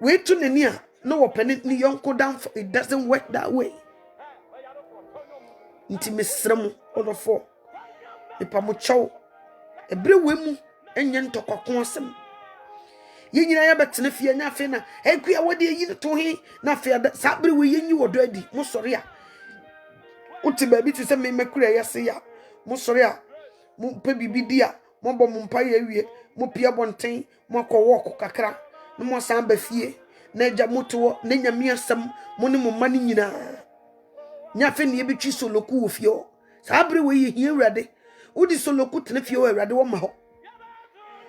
We to nani a no open ni yonko down. It doesn't work that way. Nti mesrem odofo. Nipa mo chow. Ebre we mu enye ntokoko asem. Ye nyina ya betene fie nya fe na ekua wode yi to he na fe sabre we yenyi wodo adi mo sori a uti ba bi ti se me makura ya se ya mo sori a mo pe bibi di a mo bɔ mo mpa ya wie mo pia bonten mo akɔwɔ kakra no mo san ba fie na agya mo to na nyame asam mo ne mo mani nyina nya fe ne ebetwi soloku wo fie o sabre we ye hia urade udi soloku tene fie o urade wo ma ho.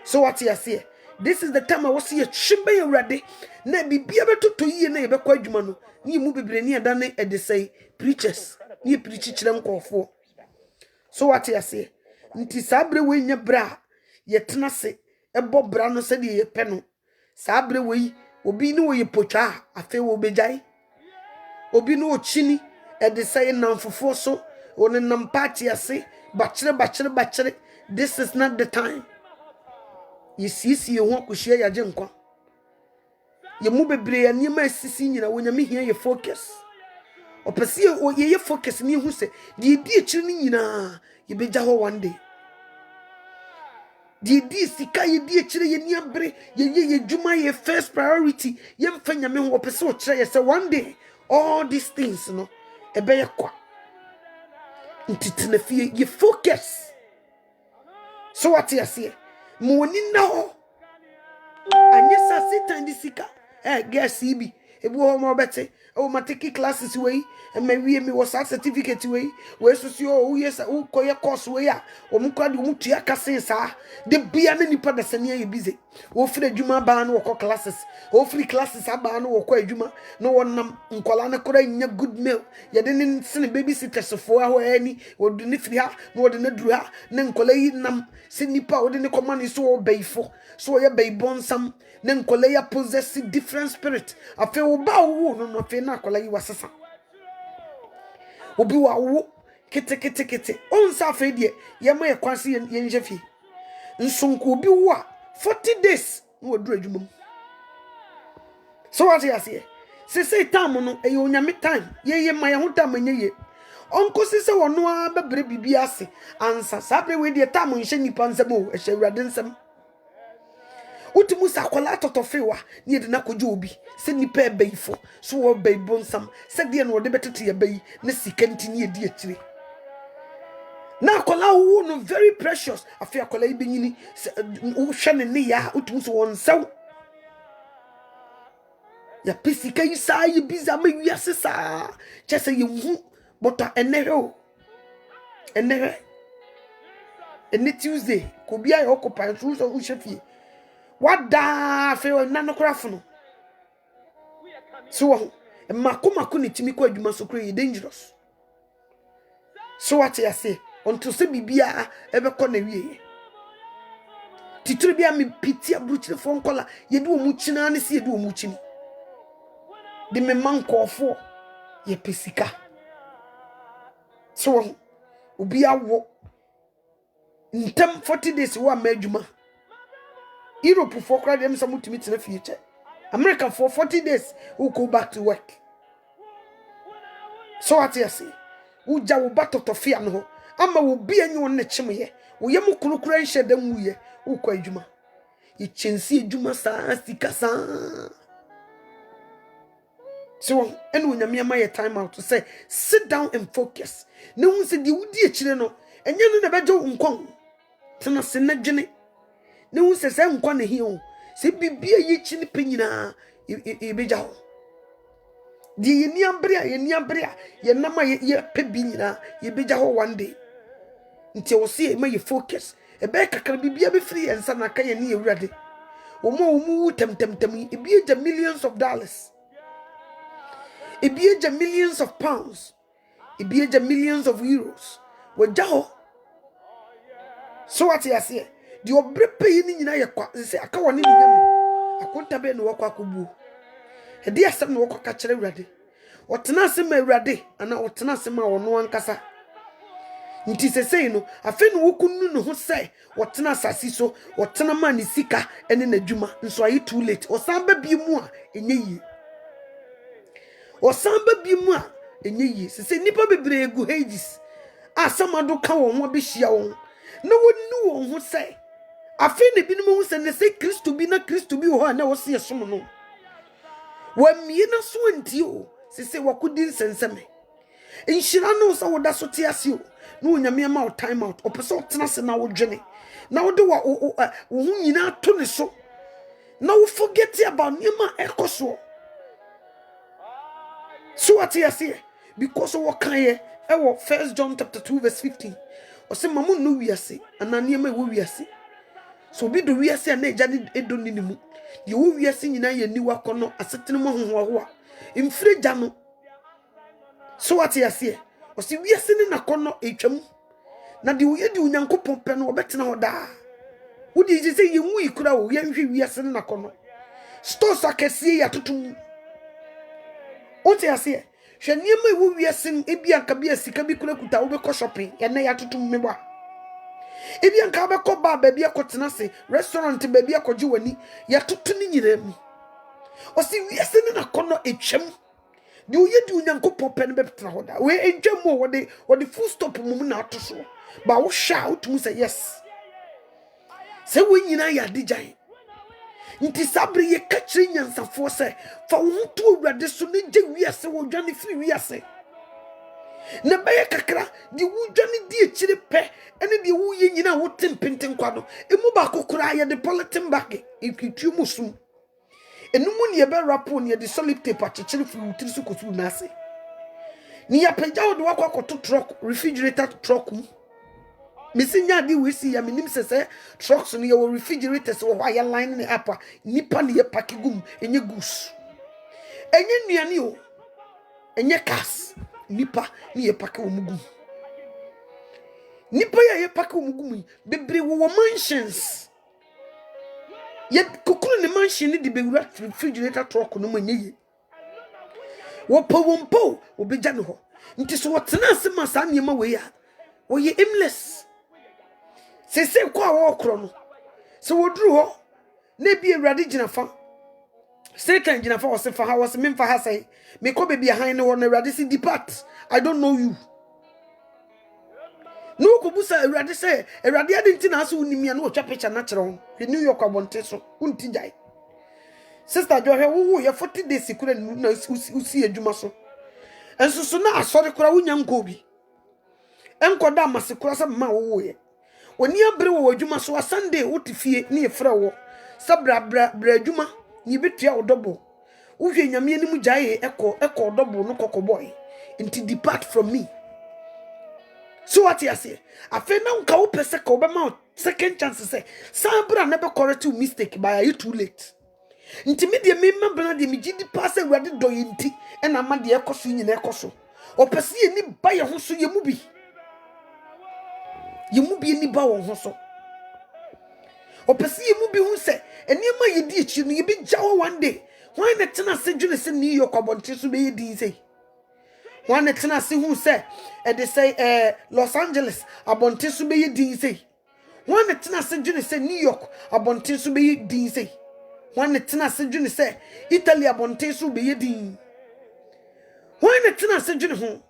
So what you say? This is the time I was see a chimbe urade na bibia betoto yie na yebekɔ adwuma no ni mu bebre ni adane e de say preachers ni preach kyerɛ nkɔfo. So what you say? Nti sabre we nya bra ye tena se ebɔ bra no se de ye pɛ no sabre we obi ni wo ye potwa afa wo begyae obi no ochini e de say namfofo so one nam party ase bachire. This is not the time. You see you want to share your jenkwa. You move a bray and you may see you when you me here your focus. Or pursue or ye focus me who say, the dear children, you be jaho one day. The dear sika ye dear children, ye bre, ye juma your first priority, young fenyaman or pursue try say one day. All these things, no, a bear qua. Into fear, you focus. So what you say? Moni no anyesa sitan di sika guess ibi ebu ho mo bete o ma take classes we e ma wie me was certificate we so si o yes o koye course we a o mu kwade o mu tua kase sa de bia na nipa da sane ye busy o free adwuma ba na wo classes o free classes aba na wo kɔ adwuma no wonam nkola na kora nya good meal ye de ne sene babysitters fo a ho ani wo de ne free ha na wo de ne duru ha ne nkola yi nam se nipa wo de ne command so wo bayfo so ye baybon sam ne nkola ya possess different spirit afi wo ba wo no afi na akola yi wasesa obi wa wo kete onsa afi de ye ma ye kwase ye nje fi nsonko obi wo a 40 days no wo duru adwuma. So what you say time no e yo nyame time ye ma ye ho time nye ye onko se wono a bebre bibi ase ansa sabre we de time nhye nipa nsem o e hye urade nsem Utimu sa kwala totofewa ni de na kojo obi se nipa ebayifo so wo bay bonsam se de no de betete ye bay na sika ntini edi akire na kwala wo no very precious afi akwala ibenyini wo hwe ne ya utimu so won saw ya pisika isa ye biza ma wiase sa chese ye hu bota enero ene Tuesday ko bia ye occupy so wo hwefie wada fe na no krafo no so mako ne timi ko adwuma so kure dangerous so what you say onto se bibia ebekọ na wie titiri bia me piti abruchire fo nkola ye de omu china ne se ye de omu chini de me mankofo ye pesika so obi awo ntem 40 days wa ma adwuma Europe for crowd them some to meet in the future. America for 40 days who go back to work. So what you say? Who jaw battle to fear no? Ama will be any one chimney. We yamu kurukura shed them we who kwa juma. Ye chensi juma sa stikasa. So and when you my time out to say sit down and focus. No one said you dear children and you never do unkong. Tana senajene. Ne wo sese nkwa ne hi o se bibia ye chi ne penyina e beja ho di ye niambre a ye nama ye pe bi nyina ye beja ho one day nti wo se ma ye focus e be kakra bibia be free ensa na ka ye ne ewurade wo mu tem e bi eja millions of dollars e bi eja millions of pounds e bi eja millions of euros wo ja ho so what you say di obrepe yi ni nyina ye kwa se aka woni ni nyame akonta be no wakwa kobu e di asem no wakwa ka kire urade otena asem urade ana otena asem a wono ankasa nti sesei no afi no wokunu no ho sei otena asasi so otena ma ni sika ene na dwuma nso ayi too late osan ba bi mu a enye yi osan ba bi mu a enye yi sesei nipa bebre egu Hades asamado ka won ho be hia won na wonu won ho sei afi ne binom hu se ne se Kristo bi na Kristo bi ho na wo se yesom no wa mie na so anti o se wakudi nsenseme inhira no so woda so te ase o na onyame ma o time out o pese o tena se na wo dwene na wo de wo hu nyina to ne so na wo forget about niema ekoso so what you say because what kan ye e wo 1 John chapter 2 verse 15 o se mamu no wiase ananiema wo wiase so bi do wiase na eja ni edo ni mu ye wo wiase nyina ye niwa kono asetene mo hoho a imfire ja no so what you say o se wiase ni na kono etwam na de wo ye di unyankopon pe no obetena ho da wo di je se ye mu ikura wo ye nhwe wiase ni na kono stores akese ya tutum o te ase hwe niema wo wiase ebi anka bi asika bi kura kuta wo be ko shopping ye na ya tutum meba ebi anka be ko ba bia akotena se restaurant ba bia akoje wani ya tutu ni nyina mu o si wiase ni na kono etwam de wo ye di unyankopon pe no be tena ho da we entwam wo de full stop mu na atoso ba wo sha utum say yes se wo nyina ya dijan nti sabre ye kachiri nyansafo se fa wo to awurade so ne je wiase wo dwane firi wiase na baye kakra di wo dwane di ekire pe ene di wo ye nyina wo tempenten kwado emu ba kokora ye de politin bag ikitu musum enu mu ne be rapo ne de solid tape akekire firi wutiri so kosu na ase ni ya peja wo de wakwa koto truck refrigerator truck mu misinya di wisi ya minim sese trucks no ye refrigerators wo hwa ya line ne apa nipa ne ye pakigum enye goose enye nuane o enye cars nipa ne ye pakke wo mugum nipa ye pakke wo mugum bebre wo mansions ye kokuru ne mansion ne de be refrigerator truck no manye ye wo po obeja ne ho nti so wotena asema sa niema we ya wo ye aimless sese kwa wo kro no so wodru ho na bi ewrade ginafa Satan ginafa wo se fa ha wo se memfa ha sai me ko be bi han ne wo na ewrade si depart I don't know you no ko busa Awurade say Awurade ade nti na aso unimia na otwa picture na kire ho New York abonte so unti jai sister jo he wo ye 40 days kura na usi adwuma so enso so na asori kura wunya nko bi enkoda amase kura se ma wo ye oni abre wo adwuma so Sunday wotifie na ye frɛ wo sabra bra adwuma ni betua odobo wo hwe nyame anim jai eko odobo no kokoboy nti depart from me. So what you say? I feel now ka wo pese ka obema second chance say sabra never correct you mistake by you too late. Nti me de me member na de me gidi pass Awurade do yinti e na ma de ekoso nyina ekoso. Opese ye ni ba ye ho so ye mu bi. Ye mu bi ni ba wo ho so. Opese ye mu bi hu se eniema ye di echi no ye bi jawo one day. Why na tena se dwene se New York abonte so be ye di say. One tena se hu se e de say Los Angeles abonte so be ye di say. One tena se dwene se New York abonte so be ye di say. One tena se dwene se Italy abonte so be ye di. One tena se dwene ho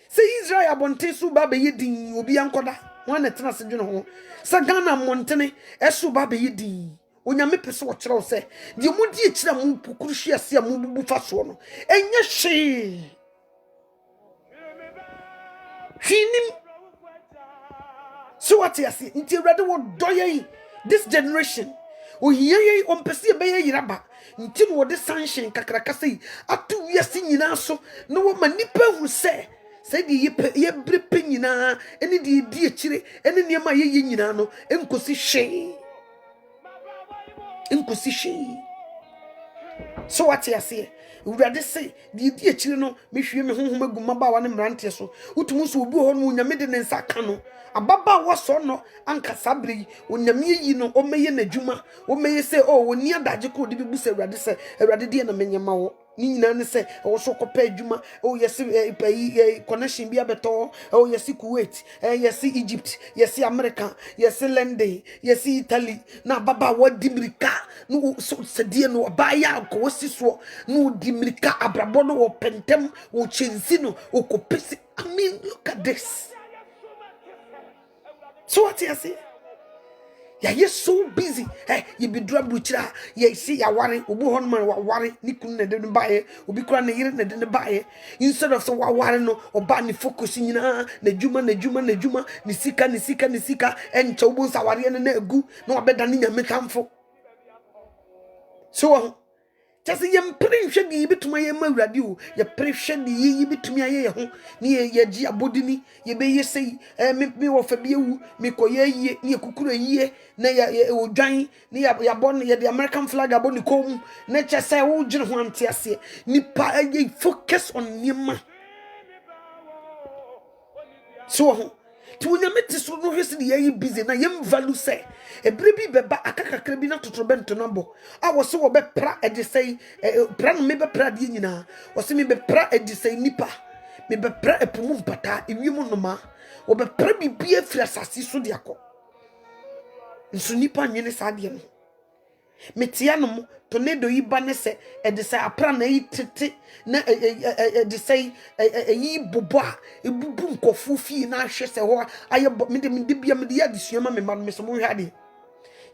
se Israel abonte so ba be ye di obi ankoda. One tena se dwene ho se Ghana montene eso ba be ye di. Onyame pese wo kire wo se de mu di kire mu pukuru hwe ase mu bubu fa so no enye hwe hwinim. So what you see nti Awurade wo doye this generation o hiye on pese be ye yiraba nti no de sunshine kakraka sei atu wiase nyina so no wo manipa hu se di ye brepe nyina eni di akire eni niam ye nyina no enkosi hwe. So what you see Awurade say di akire no mehwie me honhom aguma ba wa ne mrante so utumu so obi ho no nyame de ne nsa ka no ababa wo so no anka sabri onyame yi no o meye n'adwuma o meye say oh woni adaje ko de bi bu say Awurade say Awurade de na menyama wo ni nyina ne say wo so kopa adwuma oh yes connection bi abeto oh yes Kuwait yes Egypt yes America yes London yes Italy na baba wo dimirika no so sedie no ba ya ko wosi so no dimirika abrabo no wo pentem wo chensi no wo kopesi. I mean look at this. So what you say? Yeah, you're so busy. Hey, you be drab buchra. Yeah, see, ya worry. Ubu honman wa worry. Ni kunne de buy. Ubi kura ne yire ne de buy. Instead of so wa worry no, oba ni focus ni na juma ni sika. Encha ubu sa worry ne egu. No abeda ni nyame kamfo. So just yem pray hwe di bituma ye ma Awurade o ye pray hwe di ye bitumi aye ho ni ye gi abodini ye be ye sei me wo fa biewu me koye ye ni ekukuru ye na ye odwan ni ya bon ye the American flag aboni kom na che say wo gire ho ante ase ni pa ye focus on niema so ti wonyame ti so no hwese ni ye busy na ye value say ebere bi beba akakakra bi na totrobento nambo a wo se wo be pra e de sei pra no me be pra de nyina wo se me be pra e de sei nipa me be pra epumu mpata ewiemu noma wo be pra bibia firi asase so de akọ nso nipa nwene sa de no metia no tornado yi ba ne se e de sei apra na yi tete na de sei yi bobo a ebubu nkofu fie na ahwe se ho aye me de bia me de ya de suama me ma no me so mo hwade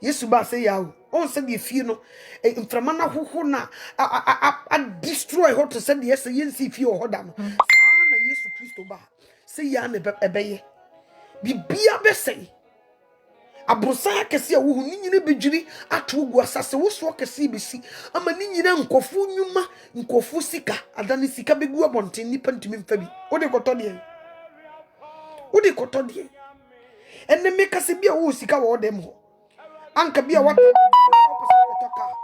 Yesu ba say yawo on say the fie no mframa na hoho na a destroy what to say yes yensi fie o hoda no saa na Yesu Kristo ba say ya na ebeye bibia be say abrosa kese a wo hu nyina bedwiri ato gu asase wo so kese besi ama ni nyina nkofu nyuma nkofu sika adane sika begu abonten nipa ntimi mfa bi wo de koto de enne me kase bia wo sika wo dem ho anka bia wata otoka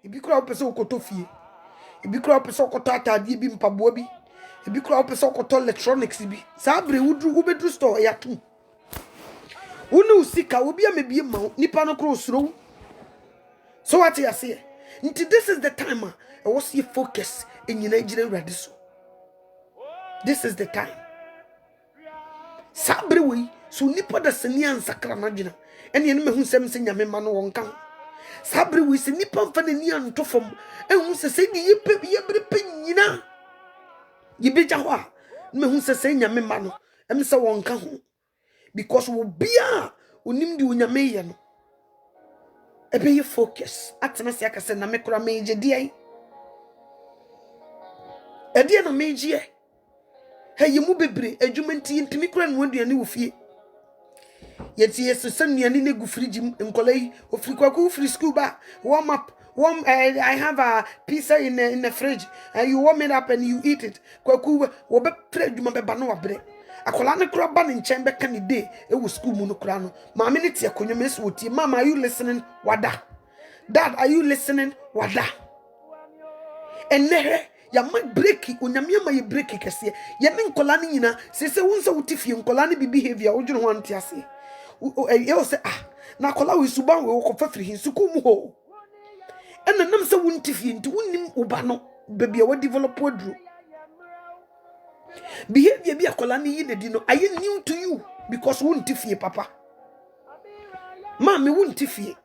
ibi kura opese okoto fie ibi kura opese okoto atade bi mpaboa bi ibi kura opese okoto electronics bi sabre ubedru store ya tu unu usika obi amebie ma nipa no kura osuro. So what you say nti this is the time I was you focus in Nigeria ready so this is the time sabre we so nipa da sani ansakra na dwena ene ene mehu sem se nyame ma no wonka sabre we se nipa mfa na ni anto fam ehu se di yepe yebre pe nyina yibeja ho a mehu se nyame ma no em se wonka ho because wo bia onim di onyame ye no ebe ye focus atena se akase na mekora meje die ede no meje hey mu bebre adwuma nti ntimi kora no aduane wo fie yeti yeso sanuane ne gu fridge nkolai ofiri kwaku free school ba warm up I have a pizza in the fridge and you warm it up and you eat it kwaku wo be pre adwuma be ba no wabre akola ne kora ba ne nchen be kan day e wo school mu no kora no maame ne tie akonyo meso tie mama are you listening wada dad are you listening wada enere ya ma breaki onyame ma ye breaki kese ye ne nkola ne nyina sese wonsa wutifie nkola ne bi behavior wodwene ho ante ase e say na kola we suban we ko fafiri hin suku mu ho ena nam se wontifie nti wonnim uba no baby we develop wadru behavior bi akola ne yi di no aye new to you because wontifie papa mama wontifie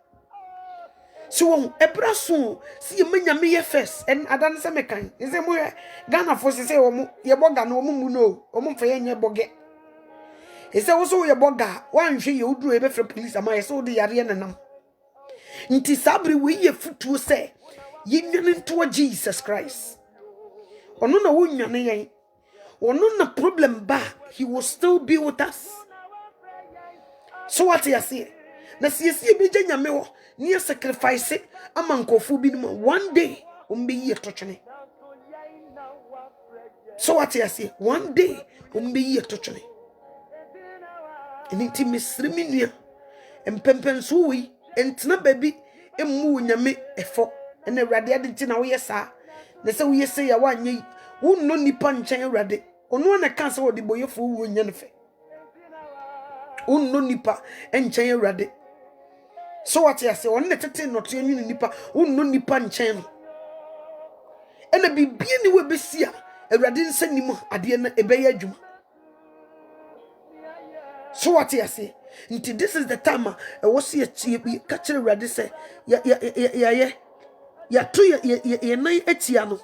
so ebraso si emanya me ye first and adan se mekan ise mo Ghana for se omo ye boga no omo mu no omo mfa ye nye boge ise wo so ye boga wan hwe ye oduru e be fra police ama ye so de yare nanam nti sabri we ye futuo se ye nwane nto Jesus Christ ono na wo nwane yen ono na problem ba he will still be with us so what you say na siesi be nyame wo near sacrifice a man kofu bi no one day umbe ye tochene so what you say one day umbe ye tochene enti misrimi nua empempenso wi entna baby emu nyame efo ene awrade ade ntina wo yesa na se wo yesa ya wanye wo no nipa nchen awrade ono na kan se wo de boyefo wo nyane fe wo no nipa nchen awrade so what you say on tete not enu nipa unno nipa nchen ena bibie ni we besia awrade nsanim ade na ebeye adwuma so what you say nti this is the time was ye ka kire awrade say ya to ye nan atia no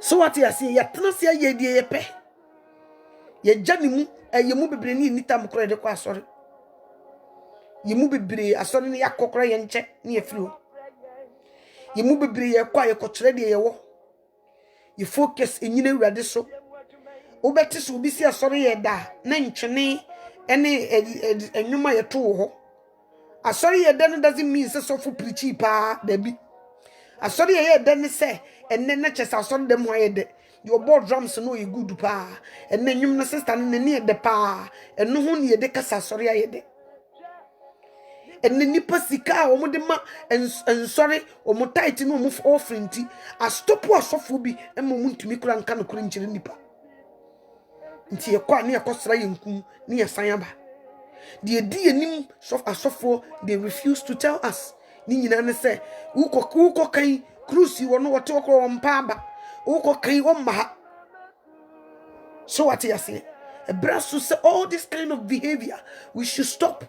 so what you say ya tena se ye die ye pe ye janimu ye mu bebre ni nitam kro de kwa asori yimu bebre asori ne yakokora ye nche ne afiro yimu bebre ye kwa ye kokyere de ye wo ye focus enyina awrade so obeti so obi si asori ye da na ntwene ene enwuma ye to ho asori ye da no doesn't mean say so for preach pa da bi asori ye da ne say enne na chese asori dem ho ye de your board drums no ye good pa enne nwum no sister no ne de pa eno ho ne ye de kasa asori ye de enne nipa sika omo de ma ensori omo tight no omo offering ti astopo asofo bi ema omo ntumi kura nka no kura nkyere nipa nti ye kwa ne yakosra yenkum ne yesan aba de edi enim asofo they refuse to tell us ni nyina ne say uko kan cruise wo no wote okro mpa aba uko kan wo mma so what you say a brass say all this kind of behavior we should stop.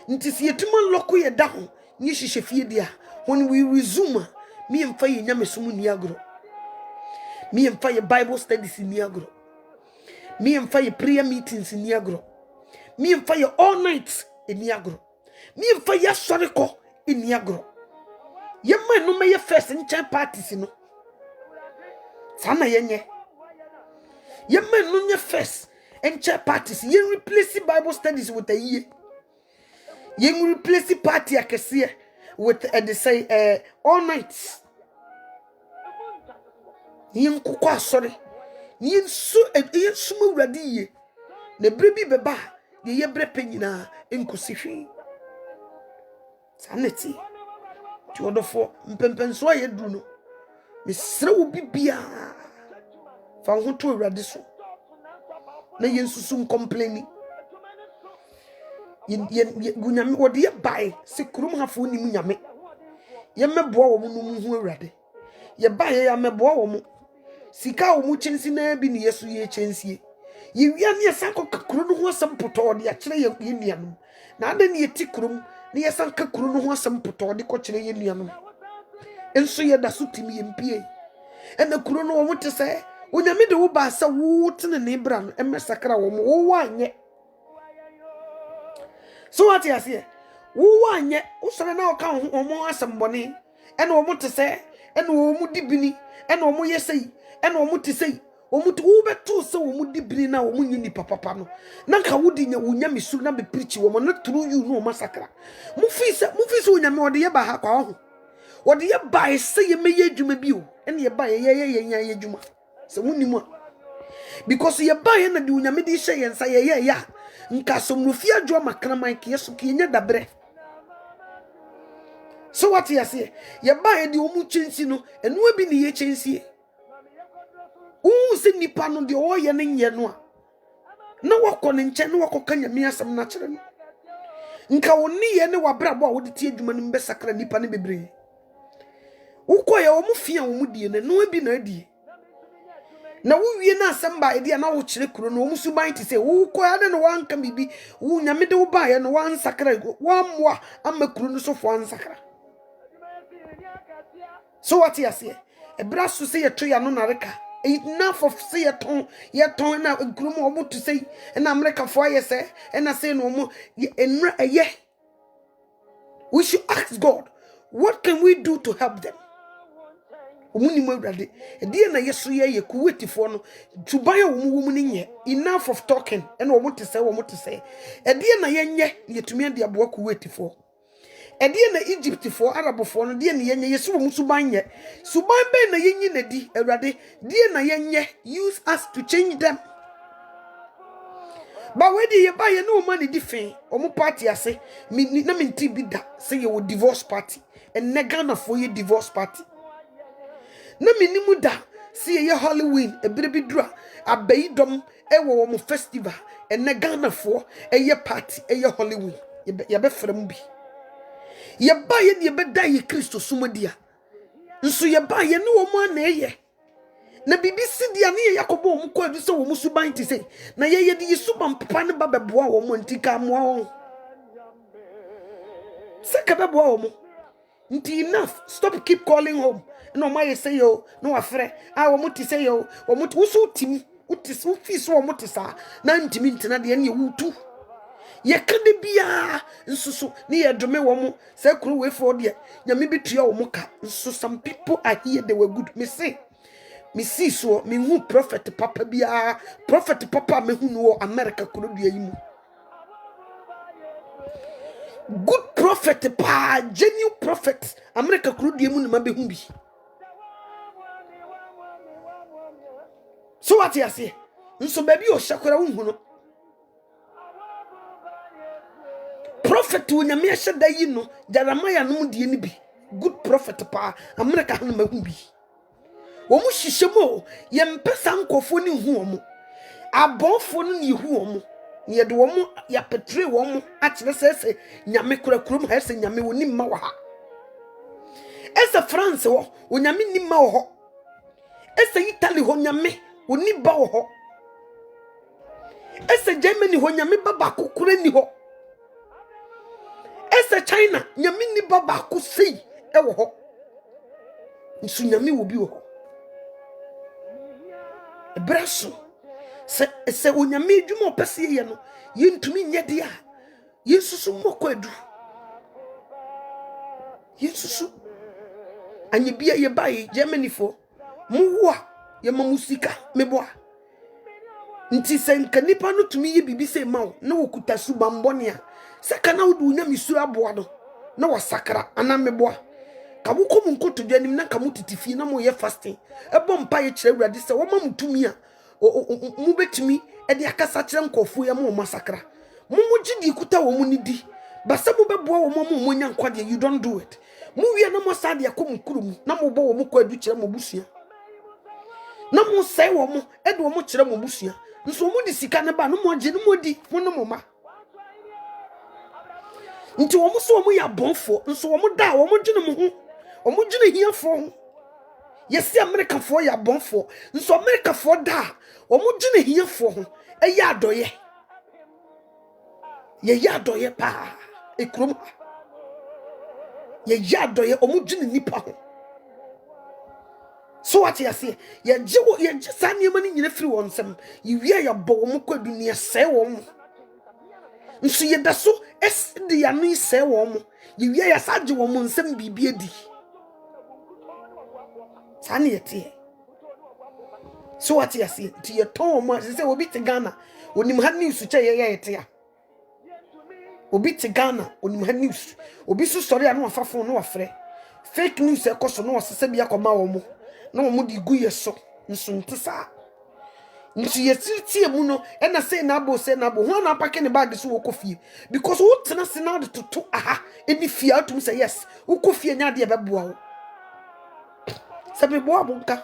Nti si etuma loko ye da ho ni hihye fie dia when we resume me mfa ye nyamesum ni agro me mfa ye bible studies ni agro me mfa ye prayer meetings ni agro me mfa ye all night ni agro me mfa ye soreko ni agro ye man no me ye first nchen parties no sana yenye ye man no nye first nchen parties ye replace bible studies with a year. You replace the party akese with they say all nights. Yin kokwa sorry. Yin sumu awrade ye. Na brebi beba ye bre panyina enkusihwe. Sanity. Ti odofo mpempenso aye duru no. Mesre wo bibia. Fa ho to awrade so. Na yin susum complaining. Ye gunyame wode ye bai se kurum hafo ni munyame ye meboa wo mu no hu awrade ye bai ya meboa wo mu sika wo mu chensi na bi ne yesu ye chensie ye wia ne sanko kakuru no ho asem poto de akire ye nuanom na ade ne yeti kurum ne ye sanka kuru no ho asem poto de ko kire ye nuanom enso ye da so timi ye mpie ena kuru no wo mu te se onyame de wo ba sa wo tene ne bra no emesakra wo mu wo anye So what you say? Wo anye usore na oka omo asembone e na omo te se e na omo dibini e na omo yesei e na omo te sei omo te wo beto se omo dibini na omo nyini papa no na ka wodi nya wonya misu na be preach wo na turu you no masakra mu fi se wonya me ode ye ba ha kwa ho ode ye ba ese ye meye adwuma bi o e na ye ba ye nya ye adwuma se woni mu because ye ba ye na de wonya me de hye ye nsa ye ya nka somrofia adwo makraman ke yeso ke nya dabre. So what you say? Ye ba ye de omu chensi no enu abi ne ye chensi se nipa no de o ye ne nye no a na wakọ ne nche na wakọ kanya mi asam na kire no nka woni ye ne wabrabo a wode tie adwuma no mbesakra nipa ne bebre ukọ ye omu fia omu die ne no abi na adie na wo wie na asam ba ede na wo kire kuro no omu suban ti se wo ukọ ya ne wanka bibi wo nyame de wo ba ye no wan sakra wo moa amakuru no so fo ansakra. So what you say? A brass to say a tree and non-arca. Enough of say a tone, yet tone out a groom or what to say, and America for you say, and I say no more. Yeah. We should ask God, what can we do to help them? Dear na yesterday, you could for no to buy a woman in here. Enough of talking and what to say, what to say. A dear na yet to me, the work waiting for. Edi na Egypt for Arab for no de na yenye yeso mu suban ye suban be na yenyi na di awrade de na yenye use us to change them. But we dey ba ye no man di fen omo party ase na minti bi da say ye wo divorce party and na Ghana for ye divorce party na minimu da say ye Halloween e bire bi dura abayi dom e wo mo festival and na Ghana for e ye party e ye Halloween ye be frem bi ye ba ye ne be da ye Kristo sumadia nso ye ba ye ne wo mo na ye na BBC dia ne Yakobo wo ko adu se wo musuban ti se na ye de yesuban papa ne ba beboa wo mo ntika mo wo se ka beboa wo mo nti enough stop keep calling home no ma ye say yo no afre wo mo ti say yo wo mo wo so tim uti so fi so wo mo ti sa na ntimi ntina de ne wutu ye kade bia nsusu ne ye dome wo mo se kuru we for de nyame bitua wo mo ka nso some people are here they were good me say me see so me hu prophet papa bia prophet papa me hu no America kuru dua yi mu good prophet pa genuine prophet America kuru dua mu ne ma be hu bi. So what you say nso ba bi o hyakora wo hu no prophet wunyame hye da yi no Jeremiah no die ni bi good prophet pa America no ma hu bi wo mu hyehyemo ye mpesa nkofo ni hu wo mu abonfo no ni hu wo mu ye de wo mu ya petre wo mu a kire sese nyame kurakuru ha sese nyame woni ma wa ha ese France wo onyame ni ma wo ho ese Italy ho nyame woni ba wo ho ese Germany ho nyame baba kokure ni ho ese China nyame ni baba ko sei e wo ho nsu nyame wo bi wo ho braso se onyame adwuma opese ye no yentumi nye de a yesusu mokwadu yesusu anye bia ye bae Germany fo muwa ye mamusika meboa nti se nka nipa no tumi ye bibi se mawo na wokuta subambone a saka na wodu nya misu aboa do na wasakra ana meboa ka wo kom nkoto dwanim na ka mutitifi na mo ye fasting ebo mpa ye kire awurade se wo mamutumi a mu betumi e de akasa kire nkofo ye mo masakra mo gidi kuta wo mu nidi basa mo beboa wo mo nya nkwade you don't do it mu wie na mo sade akom kurum na mo bo wo mo kwadu kire mo busua na mo sai wo mo e de wo mo kire mo busua nso mo di sika ne ba no mo gye no mo di mo no mo ma nti wo mo so wo mo ya bonfo nso wo mo da wo mo dwene mo ho wo mo dwene hiafo yesi America fo ya bonfo nso America fo da wo mo dwene hiafo ho e ya adoye ye ya adoye pa e krom ye ya adoye wo mo dwene nipa ho. So what you say ye jiwo ye sanye mani nyina firi won sem ye wie ya bo wo mo kwadu ne se wo mo nso ye da so es de ani se wo mo ye wie ya saje wo mo nsem bibie di sane yete so what you see to your tone mo say obi te Ghana onim ha news che ye yete ya obi te Ghana onim ha news obi so story anu afafo no wafre fake news e koso no osese bia koma wo mo na wo mo di gu ye so nso ntesa nti yesiti emu no e na say na abo ho na pake ne bag so wo kofie because wo tena se na de toto aha eni fie atum say yes wo kofie nya de beboa wo se beboa bonka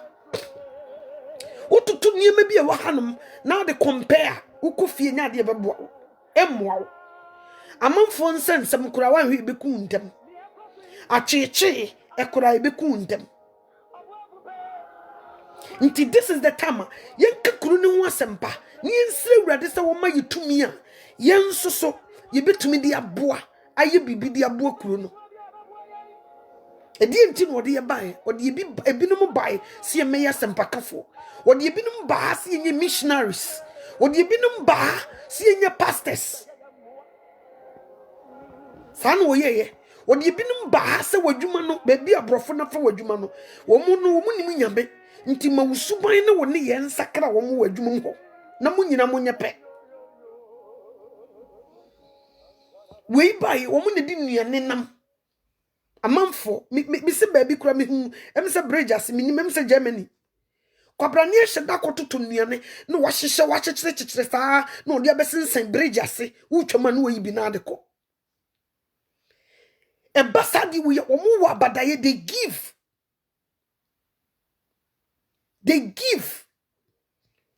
wo toto niema bi e wo hanom na de compare wo kofie nya de beboa wo emmoa wo amanfo nsensem kura wa hwe beku ntem acheche e kura e beku ntem nti this is the time yenka kuru ne ho asempa ne yensire wurade se wo ma yitumi a yensoso ye betumi di aboa aye bibi di aboa kuru no edi nti no de ye bae ode ye bi ebinom bae se ye meya sempa kafo ode ye binom baa se ye missionaries ode ye binom baa se ye pastors san wo ye ode ye binom baa se wadwuma no ba bi abrofo na fa wadwuma no wo mu no wo mu nim nyame nti mawusuban ne wo ne ye nsakra wo mu wadwuma ho na mu nyina mo nyepe we bai wo mu ne di nuane nam amanfo mi se ba bi kura mi hu em se bridges mi nim em se Germany kwabra ne hye da kototo nuane na wo hyehye wa kyekere saa na ode abesensen bridges wo twama na wo yi bi na de ko e basadi wo mu wa badaye they give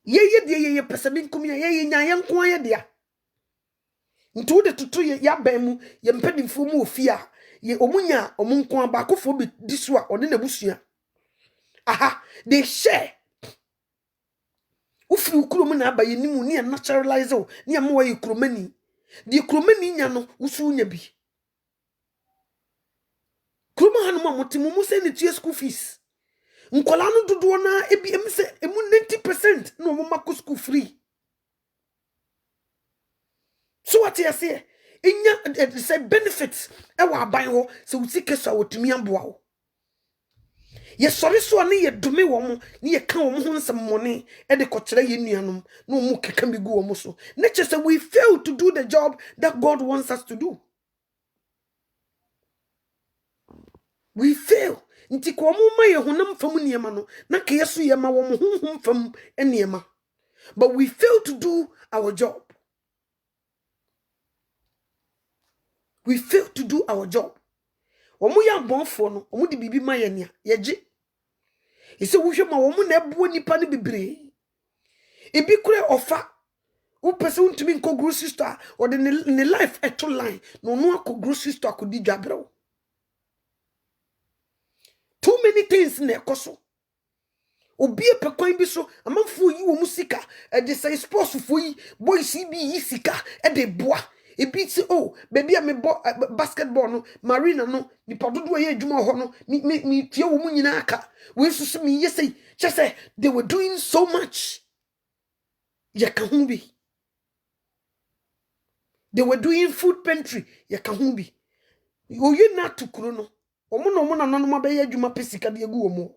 ye de pesami nkum ye nya ye nko ye de ntu de tutu ya ban mu ye mpadimfo mu ofia ye omunya omunko ba akofo bi diso a one na busua aha they share ufi ukromu na abaye nimu ne naturalize o ne am wa ukromani de ukromani nya no usu nya bi kromo hanu ma motimu mu se ne tie school fees nkola no dodo na ebi emse emu 90% no mo mako school free so what you say inya say benefits e wa ban ho se utike so awotumi aboa wo ye sori so ne ye dome wo mo ne ye ka wo mo ho nsem mone e de kokere ye nuanom na wo mo keka bi gu wo mo so na che say we fail to do the job that God wants us to do. We fail nti ko mo ma ye honam fam niema no na ka yeso ye ma wo mo honhom fam niema but we fail to do our job. We fail to do our job. Omu ya bonfo no omu di bibi ma ye nia ye gi ise wo hwe ma wo mu na ebuo nipa ne bebre ebi kure ofa wo pese untimi nko grocery store or the ne life eto line no no akọ grocery store akọ di dwabrew too many things na ekoso obi epekwan bi so amanfo yi wo musika e de say sports fo yi boys bi yi sika e de boa ebi ti oh baby me basketball no marina no ni pododo ye adwuma ho no mi tie wo mu nyina aka we susu mi yesei chese they were doing so much ya ka hu bi they were doing food pantry ya ka hu bi oye na tukuro no omo na no ma be ye adwuma pesika de egu omo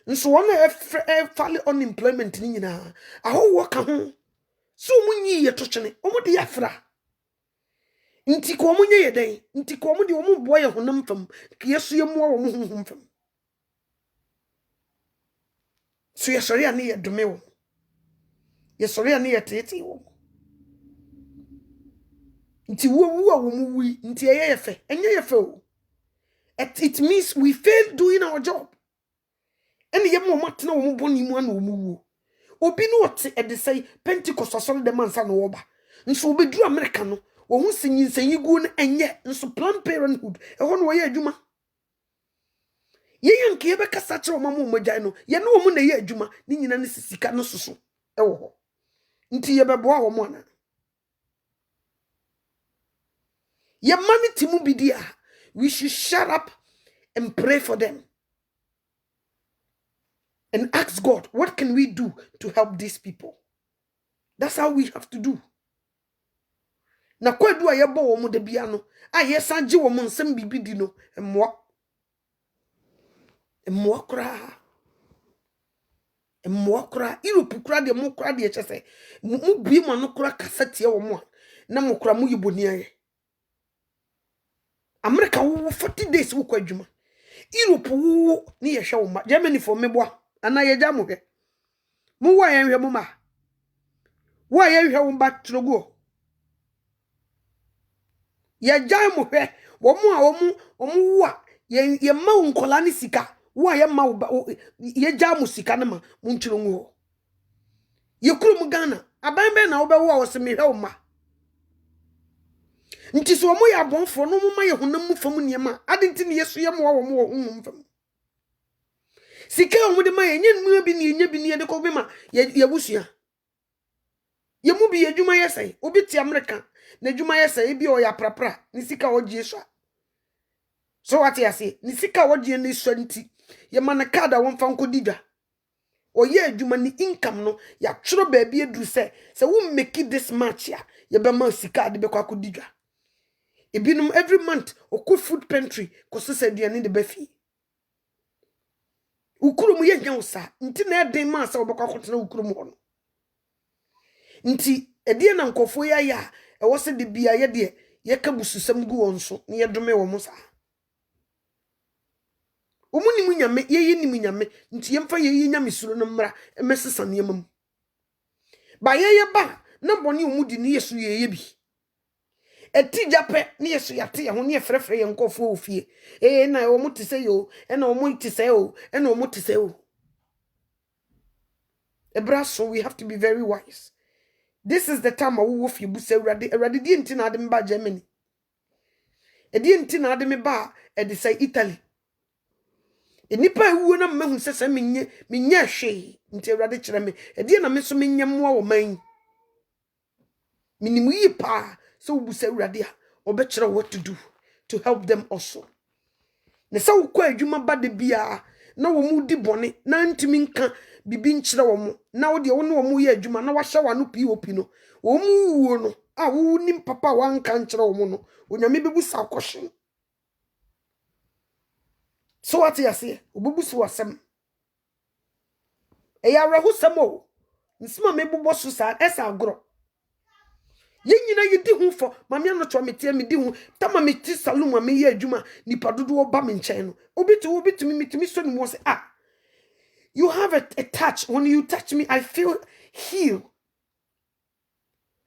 nso wona e fale unemployment ni nyina aho wo ka ho so mu nyi ye to twene omo de yafra nti ko munye ye den nti ko mu de wo mu boye honam fam yesu ye mu wo mu honhom fam so ye sori ani ye dome wo ye sori ani ye tete wo nti wo mu wi nti ye fe enye ye fe o it means we fail doing our job ene ye mo matena wo mu boni mu ana wo mu wo obi no ote e de say Pentecost asori de mansa no wo ba nso obeduru America no wo hu sinyi gu na enye nso Planned Parenthood e ho no wo ye adwuma ye yanke ye bekasa kire wo mamu mogyan no ye no wo mu na ye adwuma ni nyina ne sisika no soso e wo ho nti ye beboa wo mo ana ye mani timu bidia we should shut up and pray for them and ask God, what can we do to help these people? That's how we have to do. na kwadu a yebo wo mu de bia no a yesan gye wo mu nsem bibidi no emmoa kra Europe kra de mo kra de chese mu bi mo no kra kasate wo mo na mo kra mu yiboni aye America wo 40 days wo kwadwuma Europe wo ni ye hwe wo ma Germany for mebo ana ye gya mo hwe mo wa ye hwe mo ma wa ye hwe wo ba trogo ye gya mo hwe wo mo a wo mo wa ye ma nkola ni sika wa ye ma ye gya mo sika na ma mo ntiro ngo ye kuro mu Ghana aban be na wo be wo se me hwe wo ma nti so mo ya bonfo no mo ma ye honam mu fam niema adenti ne yeso ye mo wo mo honum fam sika o de ma ye nyen bi ne nya bi ne de ko be ma ye busua ye mu bi adwuma ye sai obi ti America na adwuma ye sai bi o ya prapra ni sika o gie so what you say ni sika o gie ni so nti ye ma na card a won fa nko didwa o ye adwuma ni income no ya tworo ba bi eduru se wo make this match ya ye be ma sika de be kwa ko didwa ebinum every month oku food pantry ko so se duane de bafi ukurum ye nya usa nti na eden ma sa obekwa kwotena ukurum ho no nti edie na nkofo ya e wo se de bia ye de ye ka bususam gu won so na ye dome wo musa omuni munyame ye yi ni munyame nti ye mfa ye yi nyame suro no mra mesesa ne yamam ba ye ba na boni omudi ne yesu ye bi eti jape ne yesu yate ye ho ne frefre ye nkofo ofie na wo muti se yo na wo muti se o na wo muti se o ebraso we have to be very wise. This is the time we wolf you buse erade di enti na ade mba Germany edi enti na ade me ba e de say Italy enipa ewuo na mehu sese menye hwe nti erade kire me edi na me so menye moa wo man minimu yi pa so buse erade a obekire what to do to help them also ne sa wo kwa adwuma ba de bia na wo mu di bone na ntimi nka bibi nkire wo mu na wo de wo ne wo mu ye adwuma na wa hye wa no POP no wo mu wuo no a wo nim papa wa nka nkire wo mu no onyame bebu sa kwhye so what you say obubu so wasem ya rahu samo nsima mebubo so sa esa agro yenyina yedi hu fo mame no to metie me di hu tama me ti salon ma me ye adwuma nipa dodo ba me nchen no obitu me so ni mo say you have a touch. When you touch me, I feel healed.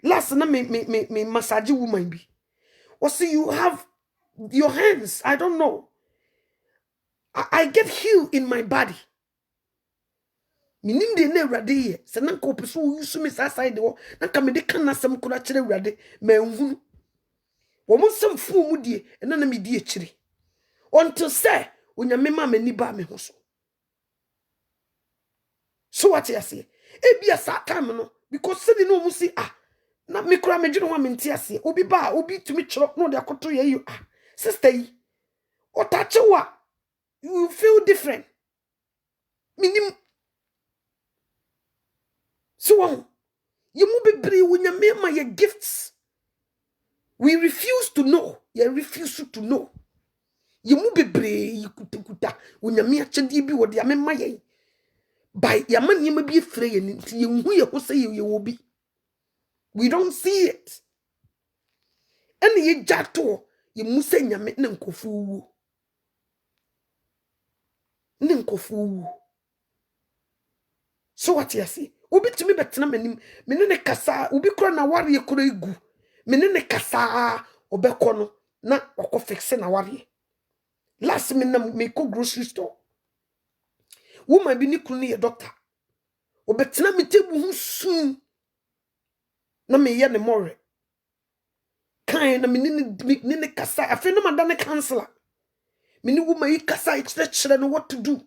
Last na me massage woman be. Or see you have your hands. I don't know. I get healed in my body. Minim de na urade ye. Se na ko peso yusu me sa side wo. Na ka me de kan asem kura kire urade ma nhunu. Wo mo sem fu mu die, na me die kire. Until say onyame ma mani ba me ho so. So what you say? Ebia sa time no because say no mu si na me kura me dwene ho mente ase obi ba obi tumi chiro no de akoto ye you sister yi otachewa you feel different minim so you mu bebre wonyame ma your gifts we refuse to know you refuse to know you mu bebre yikuta wonyame achede bi wo de amema ye by yaman yema bi free ye nti ye hu ye ho say ye wo bi we don't see it and ye jato ye musa nyame ne nkofu wu so what you see obi timi betena manim me ne kasa obi kro na ware ye kro egu me ne kasa obekọ no na okọ fixe na ware last me na me ko grocery store woman bi ni kunu ye doctor obetena me tebu hu sun na me ye ne more kan na me ne kasa afi na madane counselor me ni woman yi kasa chere no what to do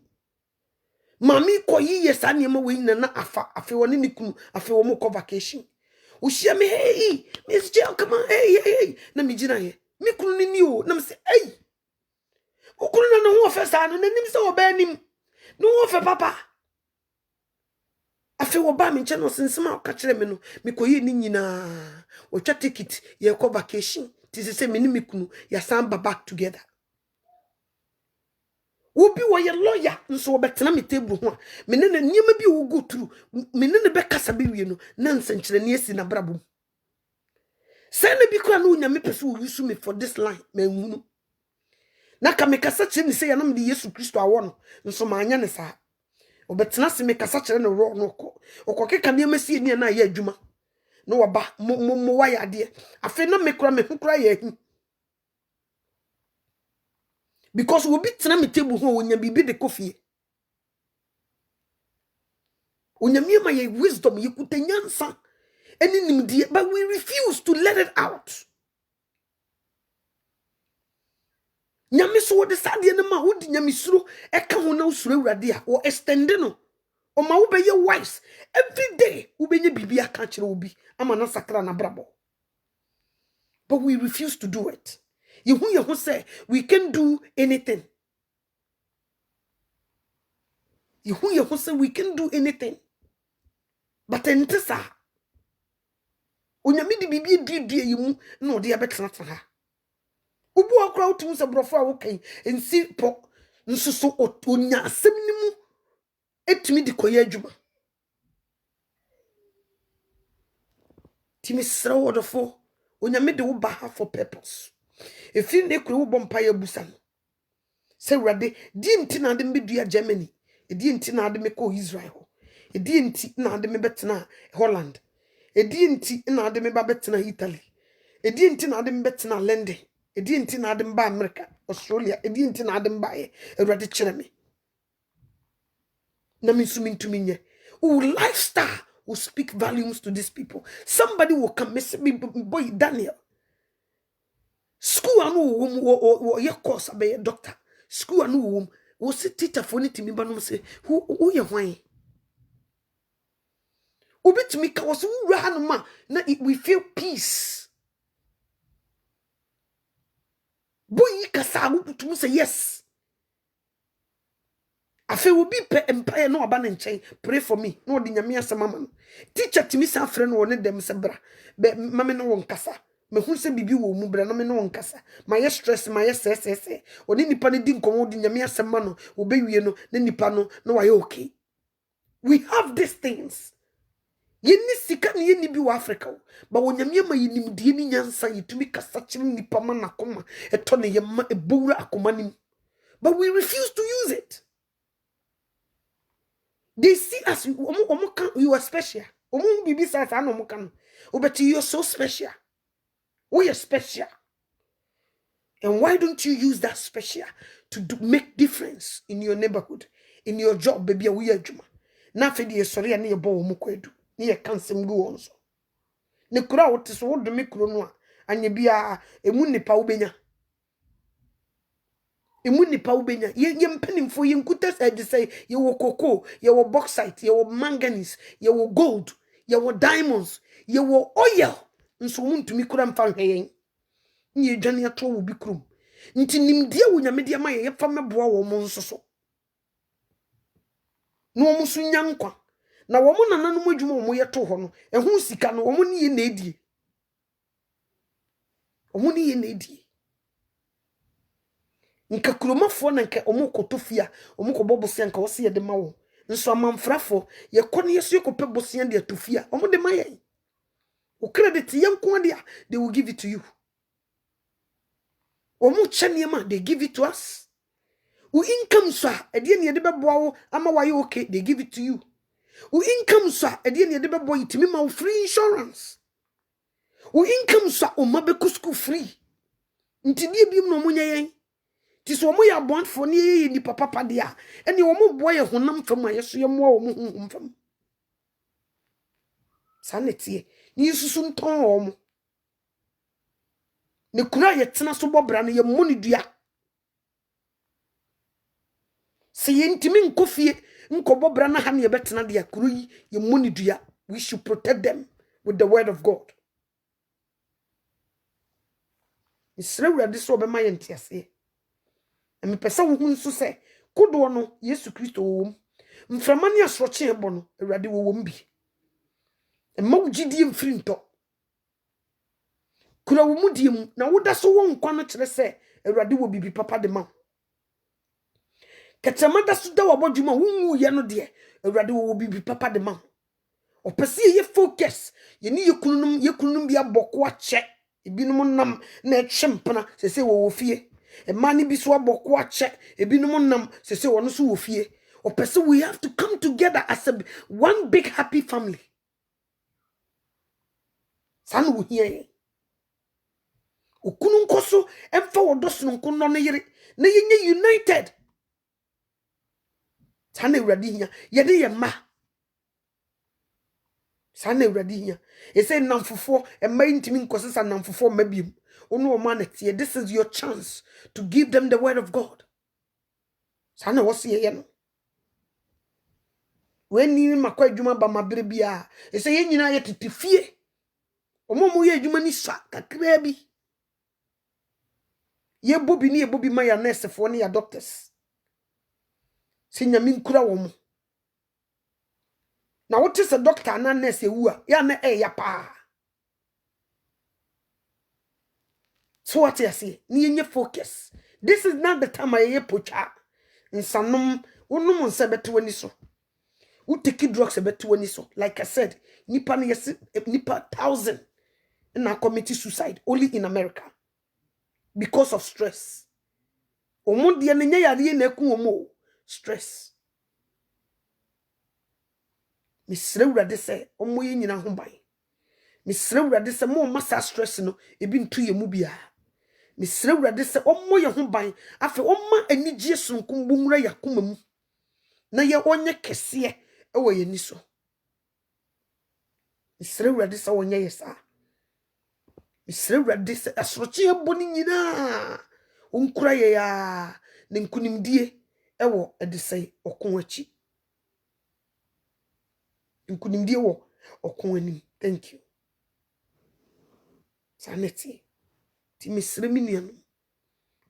mami ko yi yes anema we na afi woni ni kunu afi wo mo ko vacation wo hia me hey Miss Jill come on hey na me gina ye me kunu ni o na me say hey o kunu na no ho ofesa no nanim se oba anim no ho fe papa afi wo ba me nche no sensema o ka kire me no me koyi ni nyina o twa ticket ye ko vacation ti se me ni me kunu ya san back together. Obi wo ye lawyer nso wo betena me table ho a me ne niam bi wo go through me ne be kasa be wie no na nsenkyere ne esi na brabom se ne bi kra no nya me pese wo use me for this line ma hunu na ka me kasa kire ni se ya na me de Yesu Kristo awo no nso ma anya ne sa obetena se me kasa kire no ro no ko okokeka ne masi ni na ya adwuma no wo ba mo wa ya de afi na me kra me hu kra ya hi. Because we be tena me table ho wonya bibi de kofie. Wonya mi ma ye wisdom ye kutanyansa eni nimdie, but we refuse to let it out. Nyame so de sade ne ma wodi nyame suro e ka ho na usuro awurade a wo extend no. O ma wo be ye wise every day wo be nye bibi aka kire obi ama na sakra na brabo. But we refuse to do it. Yehu say we can do anything. Yehu say we can do anything. But entesa onyame di bibi edudue yimu na ode ya betena tena. Ubu akra otum se brofo a wo kan ensi po nsuso onya asem nimu etumi di koye adwuma. Timi sra wodofo onyame de wo ba ha for purpose. Efi ne kure wo bompa ya busa no. Se wrade di nti na de mbedua Germany, di nti na de meko Israel ho. Edi nti na de me betena Holland. Edi nti na de me ba betena Italy. Edi nti na de me betena London. Edi nti na de me ba America, Australia. Edi nti na de me ba e Ewrade kire me. Na me sumi ntumi nye. O lifestyle will speak volumes to these people. Somebody will come me boy Daniel. School anu wo ye course abe doctor. School anu wo se teacher for ni timi ba no say who ye hwan. Obetimi ka was wura hanoma na we feel peace. Boy kasa wo putum say yes. Afi will be empire no aba nchen pray for me no de nyame asema ma no. Teacher timi sa frɛ no ne dem se bra be mame no won kasa. Me hu se bibi wo mu bra na me no won kasa. Ma ye stress ma ye se. Oni nipa ne di nkomo de nyame asema no obewie no ne nipa no na wa ye okay. We have these things. Yeni sika ni yeni bi wa Africa ba wonyame ma yinimdie ni nyansa yitumi kasa kire nipa ma nakoma eto ne yema ebowura akoma nim. But we refuse to use it. They see us you are special. Omo bibi sa no mo kan. Obeti you're so special. We are special. And why don't you use that special to make difference in your neighborhood, in your job, baby? We are juma. Na fe di sorry na ye bo mo kwedu. Ni ye kansem gu wonso. Ne kura wote so wo do me kuro no a anya bia emu nipa wo benya. Emu nipa wo benya. Ye mpanimfo ye nkuta say ye wo cocoa, ye wo bauxite, ye wo manganese, ye wo gold, ye wo diamonds, ye wo oil. Nso muntumi kura mfa hweyen. Ni edwane ato wo bi krum. Nti nimdie wo nyame de ma ye fa meboa wo mo nso so. No mo so nyankwa. Na wo mo nananom adwuma wo mo yeto ho no ehu sika no wo mo ne ye na edie. Wo mo ne ye na edie. Nka kromafo na nka omo kotofia omo kobobosia nka wo se ye de ma wo. Nso amanfrafo ye kone yeso yekope bosia de atofia omo de ma ye. O credit yenko de they will give it to you. Omo chaniema they give it to us. U income so ade ne de beboa wo ama wa ye okay they give it to you. U income so ade ne de beboa yitimi ma free insurance. U income so o mabeku school free. Ntidi biem no munye yen. Ti so mo ya bond for ne ni papa de a ene o mo boye honam fam ayeso ye mo o mo honam fam. Sanetie ni susu nton o mo. Ne kura ye tena so bobra ne ye monidua. Se ye ntimi nkofie nkobobra na ha ne ye betena de akuru yi ye monidua. We should protect them with the word of God. Isre wurade so be ma ye ntiase. E me pesa wo hu nso se kodo no Yesu Kristo wo. mframani asroche ebo no awurade wo wom bi emma wugidie mfiri nto kura wo mudie mu na woda so wo nkwa no kire se awurade wo bibi papa de ma ketemada so da wabodwuma wunwu ye no de awurade wo bibi papa de ma opese ye focus ye ni yekunum bia boko ache ebinum nam na etwempena sese wo fie emma ni bi so aboko ache ebinum nam sese wo no so wo fie opese we have to come together as one big happy family san wo hie okunu nkoso emfa wodoso nko no ne yire na yenye united san awurade hia ye de ye ma san awurade hia ese namfofo emma intimi nkosesa namfofo mabiem onu o manete this is your chance to give them the word of God san wo se ye no when ni makwa adwuma ba mabere bia ese ye nyina ye tetifie omomo ye adwuma ni sa kakra bi ye bobi ni ye bobi ma ya nurse fo ni ya doctors sinyami nkura wo mo na wote se doctor na nurse ewu a ya na ya pa so what you say ni yenye focus this is not the time aye pocha nsanom wonum nse bete wani so uteki drugs bete wani so like I said nipa na yes nipa 1,000 na commit suicide only in America because of stress omodie ne nya yare na eku omo stress misre wurade se omo ye nyina ho ban misre wurade se mo masa stress no ebi ntu ye mu bia misre wurade se omo ye ho ban afi omma anigye sonkom bunwura yakoma mu na ye onye kese ewo ye ni so misre wurade se onye yesa misre wurade se asroche eboni nyina onkura ye ya ne nkunimdie ewo edesai okon achi nkunimdie wo okon anim thank you sanity ti misre miniano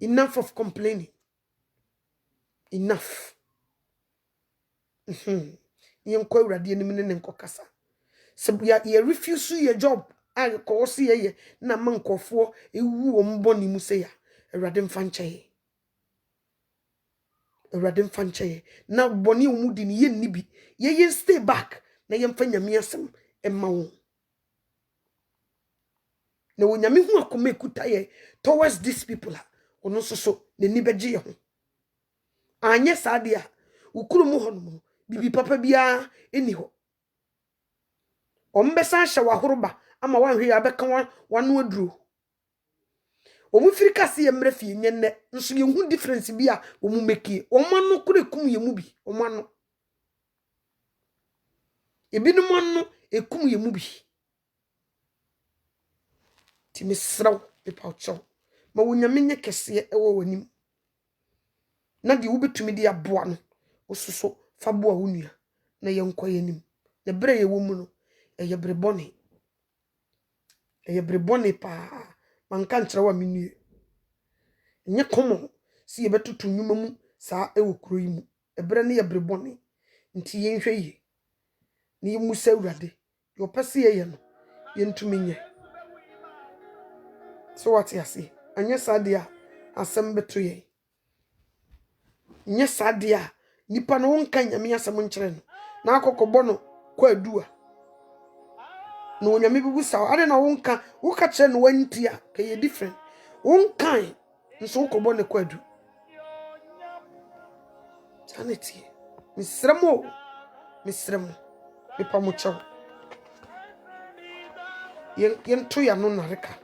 enough of complaining enough yen kwa urade anim ne nkokasa se ya refuse your job I ko se ye na man nkofo ewu omboni mu se ya urade mfa nche na boni omudi ni ye nibi ye stay back na ye mfa nyame asem emma wo na wonyame hu akoma ekuta ye towards these people ono so ne ni beje ye ho anye saade a ukuru mu hono bibi papa bia eni ho ombesa hye wahoroba ama wanhwe ya beka wanu aduro omu firika se yemre fie nyenne nso ye hu difference bia omu meki omano kure kum ye mu bi omano ebinum anno ekum ye mu bi ti mesraw epawcho ma wonyame nye kese ewo wanim na di wubetumi di aboa no osuso fa boa wonua na ye nkoye nim na bere ye wo mu no eye brebone pa manka nkyere wa menue nye komo si ye betutu nwuma mu sa ewo kuro yi mu ebere ne ye brebone nti ye nhwe yi ne ye musa urade yo pese ye no ye ntumi nye so what you say anya sadia asem beto ye nye sadia nipa no wonka nyame asem nkyere no na akokobɔ no kwa adua no onyame bibu saw ade na wonka woka kyere no wantia ka ye different wonkan nso wokobɔ ne kwa adu sanity misremo mipa mo chaw yen to ya no nareka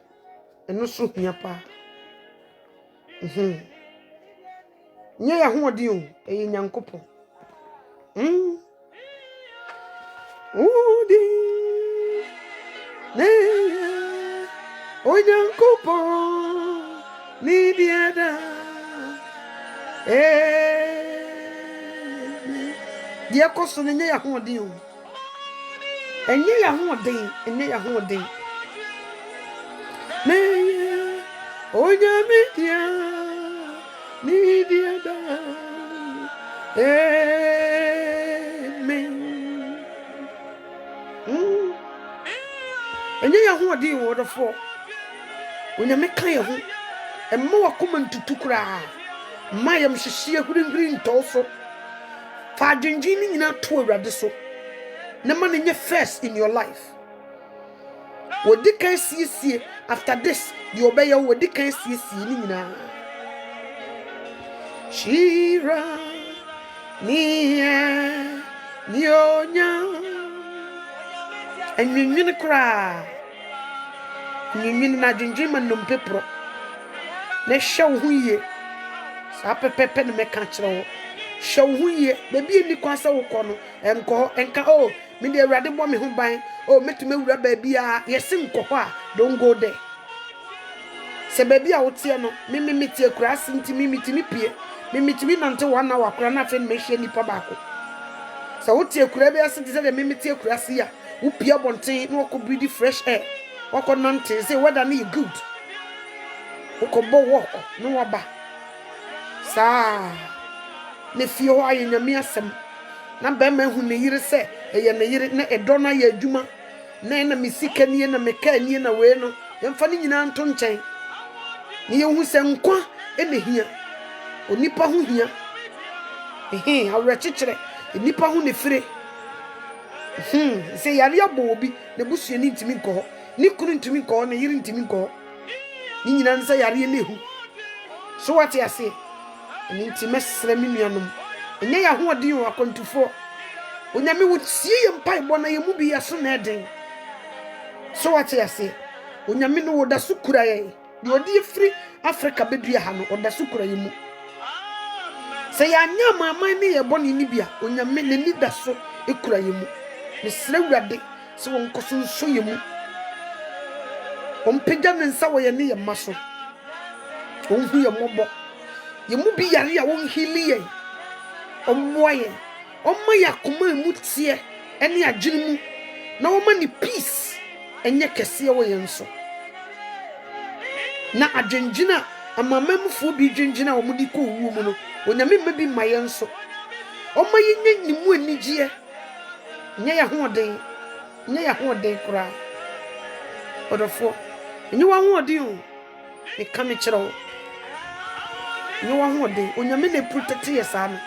eno so hia pa nye ya ho odi o eye nyankopon odi ne o nyankopon ni biada dia koso nye ya ho odi o enye ya ho odi ne onyamidia ni biada ho odi wodofo onyame kan ye ho emma wakoma ntutu kura ma yam hyehyie hurinhuri ntɔso fa adwendwen ni nyina to awurade so na ma ne first in your life wodi kan siesie after this the obey wodi kan siesie ni nyina shira niya nyonya enwinwin kura enwinwin na adwendwen ma nnompe pro na hyew ho yie sa pepepe ne meka kyerɛ hyew ho yie bebi eni kwasa wo kɔ no enka me de awurade bɔ me ho ban metume wura baabi a yesi nkɔ hɔ a don't go there se baabi a wotie no me tie kura sinti me mitimi pie me mitimi nante wana wakora na fe me hye nipa baako se wotie kura bi asite se de me tie kura si a wo pie bonten na wokɔ breathe fresh air wokɔ nante say weather na good wokɔ bo walk no waba sa ne fie hɔ aye nyame asɛm na ba ma hu ne yire se eye ne yire na edo na ya adwuma na misika nie na meka nie na we no yemfa ne nyina nto nkyɛn ne yehu se nkwa ene hia onipa ho hia awre kyekyere onipa ho ne fire se yare abo obi ne busua ni ntimi nkɔ hɔ ni kunu ntimi nkɔ hɔ ne yire ntimi nkɔ hɔ ni nyina nsa yare ne hu so what you say ni ntime sra mi nuanom enye ya ho odin wa kontufo onyame wo tie ye mpai bo na ye mu bi yaso na eden so what you say onyame no wo da so kura ye de odi free Africa bedua ha no oda so kura ye mu se ya nya maman ne ye boni ni bia onyame ne ni da so ekura ye mu ne sra wurade se won koso nso ye mu ompega ne nsa wo ye ne ye maso onhu ye mobo ye mu bi yare a won hili ye omwoye omma yakoma emu tie ene adwene mu na woma ni peace enye kese wo ye nso na adwendwena amamamfo bi dwendwena wo mudi ko wu mu no onyame mmabi maye nso omma yenye nimu anigye nye ya hoden kura odofo enye wa hoden o e ka me kyerɛ wo nye wa hoden onyame na protect ye saa no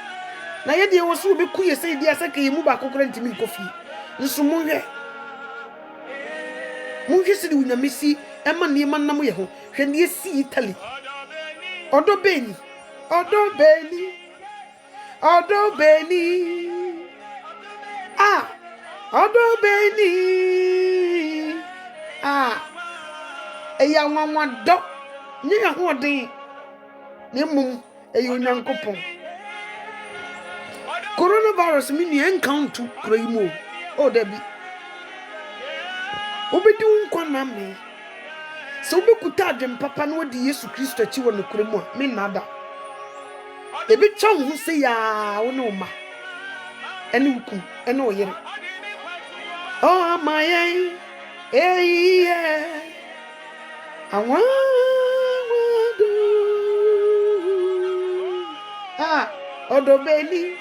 na ye de wo so be ku ye sei dia saka ye mu ba kokora ntimi nkofi nso monhwe si de onyame si ema ne ma nam ye ho hwe ne si Italy odo beni odo beni eya nwanwa do nye ya hoden ne mum eya onyankopon coronavirus mi ni encounter kura yimo o dabi obedi unkwa na me so obekuta adwem papa na odi Yesu Kristo achi wo nokura mu a me nada ebi twa hu se ya wo ne oma ene wukum ene oyere oh my awa odo beni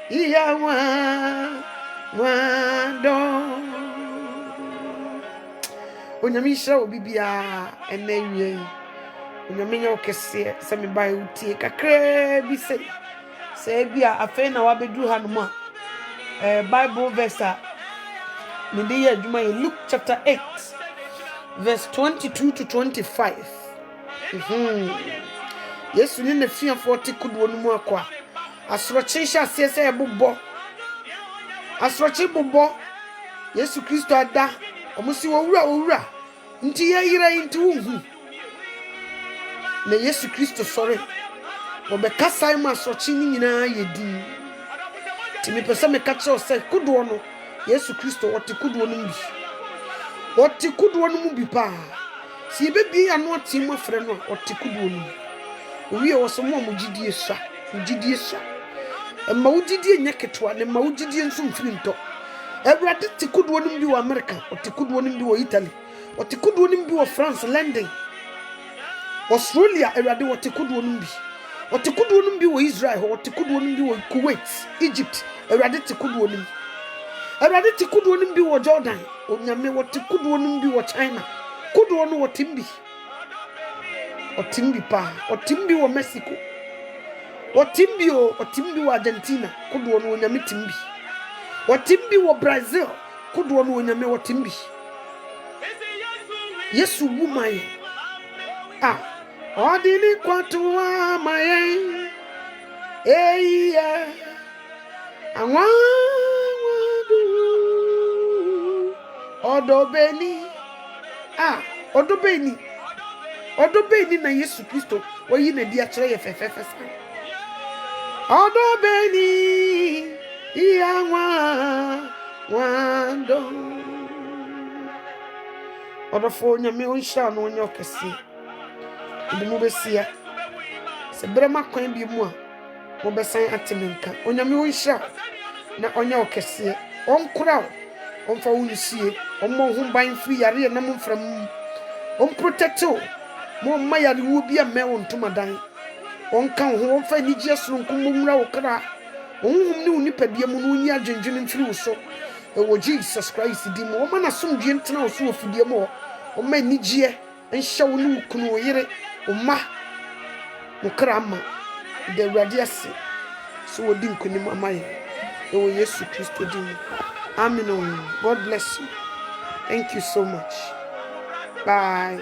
iyawa wado onyame hira obibia ene wie onyame nya okese se me bai utie kakra bi se bia afei na wabedru hanuma Bible verse me dey adwuma in Luke chapter 8 verse 22 to 25 Yesu ni na fia 40 kudo no mu akwa asroche hya se ebobbo asroche bobbo Yesu Kristo ada omusi wowura nti ye yira nti wuhu na Yesu Kristo sore obeka Simon asroche ni nyina yedi ti me pese me ka kye se kudo no Yesu Kristo wote kudo no mbi wote kudo no mu bi pa si bebi anu ati mu afre no wote kudo no owie wo so mo mugidie sha emma wugidie nyeketwa ne ma wugidie nso mfiri nto Everett tikudu wonu mbi wa America, o tikudu wonu mbi wa Italy, o tikudu wonu mbi wa France, London, Australia, everade o tikudu wonu mbi. Otikudu no bi wo Israel, otikudu no bi wo Kuwait, Egypt. Awurade tikudu no. Awurade tikudu no bi wo Jordan. Onyame otikudu no bi wo China. Kudu no otimbi. Otimbi pa, otimbi wo Mexico. Otimbi wo Argentina. Kudu no onyame timbi. Otimbi wo Brazil. Kudu no onyame otimbi. Yesu wumaye. Odini kwatuwa maye. Eya. Anwadu. Odobeni. Odobeni. Odobeni na Yesu Kristo. Oyi na di akere ye fefefe sa. Odobeni. Iyanwa. Wando. Odofo nyame onhia no onye okese. Ndi mo besia. Se brema kwan bi mu a mo besan atemenka. Onyame onhia na onye okese. Onkura onfa wunusie. Ommo ho ban firi yare na mo mfram. Protect mo ma yare wo bi a me wontomadan. Onka ho onfa nigye sonko mo mura wo kra. Onhum ne unipadua mu no nyi adwendwene mfiri wo so. Ewo Jesus Christ di mo ma na somdwe ntena wo so ofidie mo. O ma nigye enhye wo ne kunu yire o ma wo kra ma de Awurade ase so wodi nkonim amaye ewo Yesu Kristo di mo. Amen. God bless you. Thank you so much. Bye.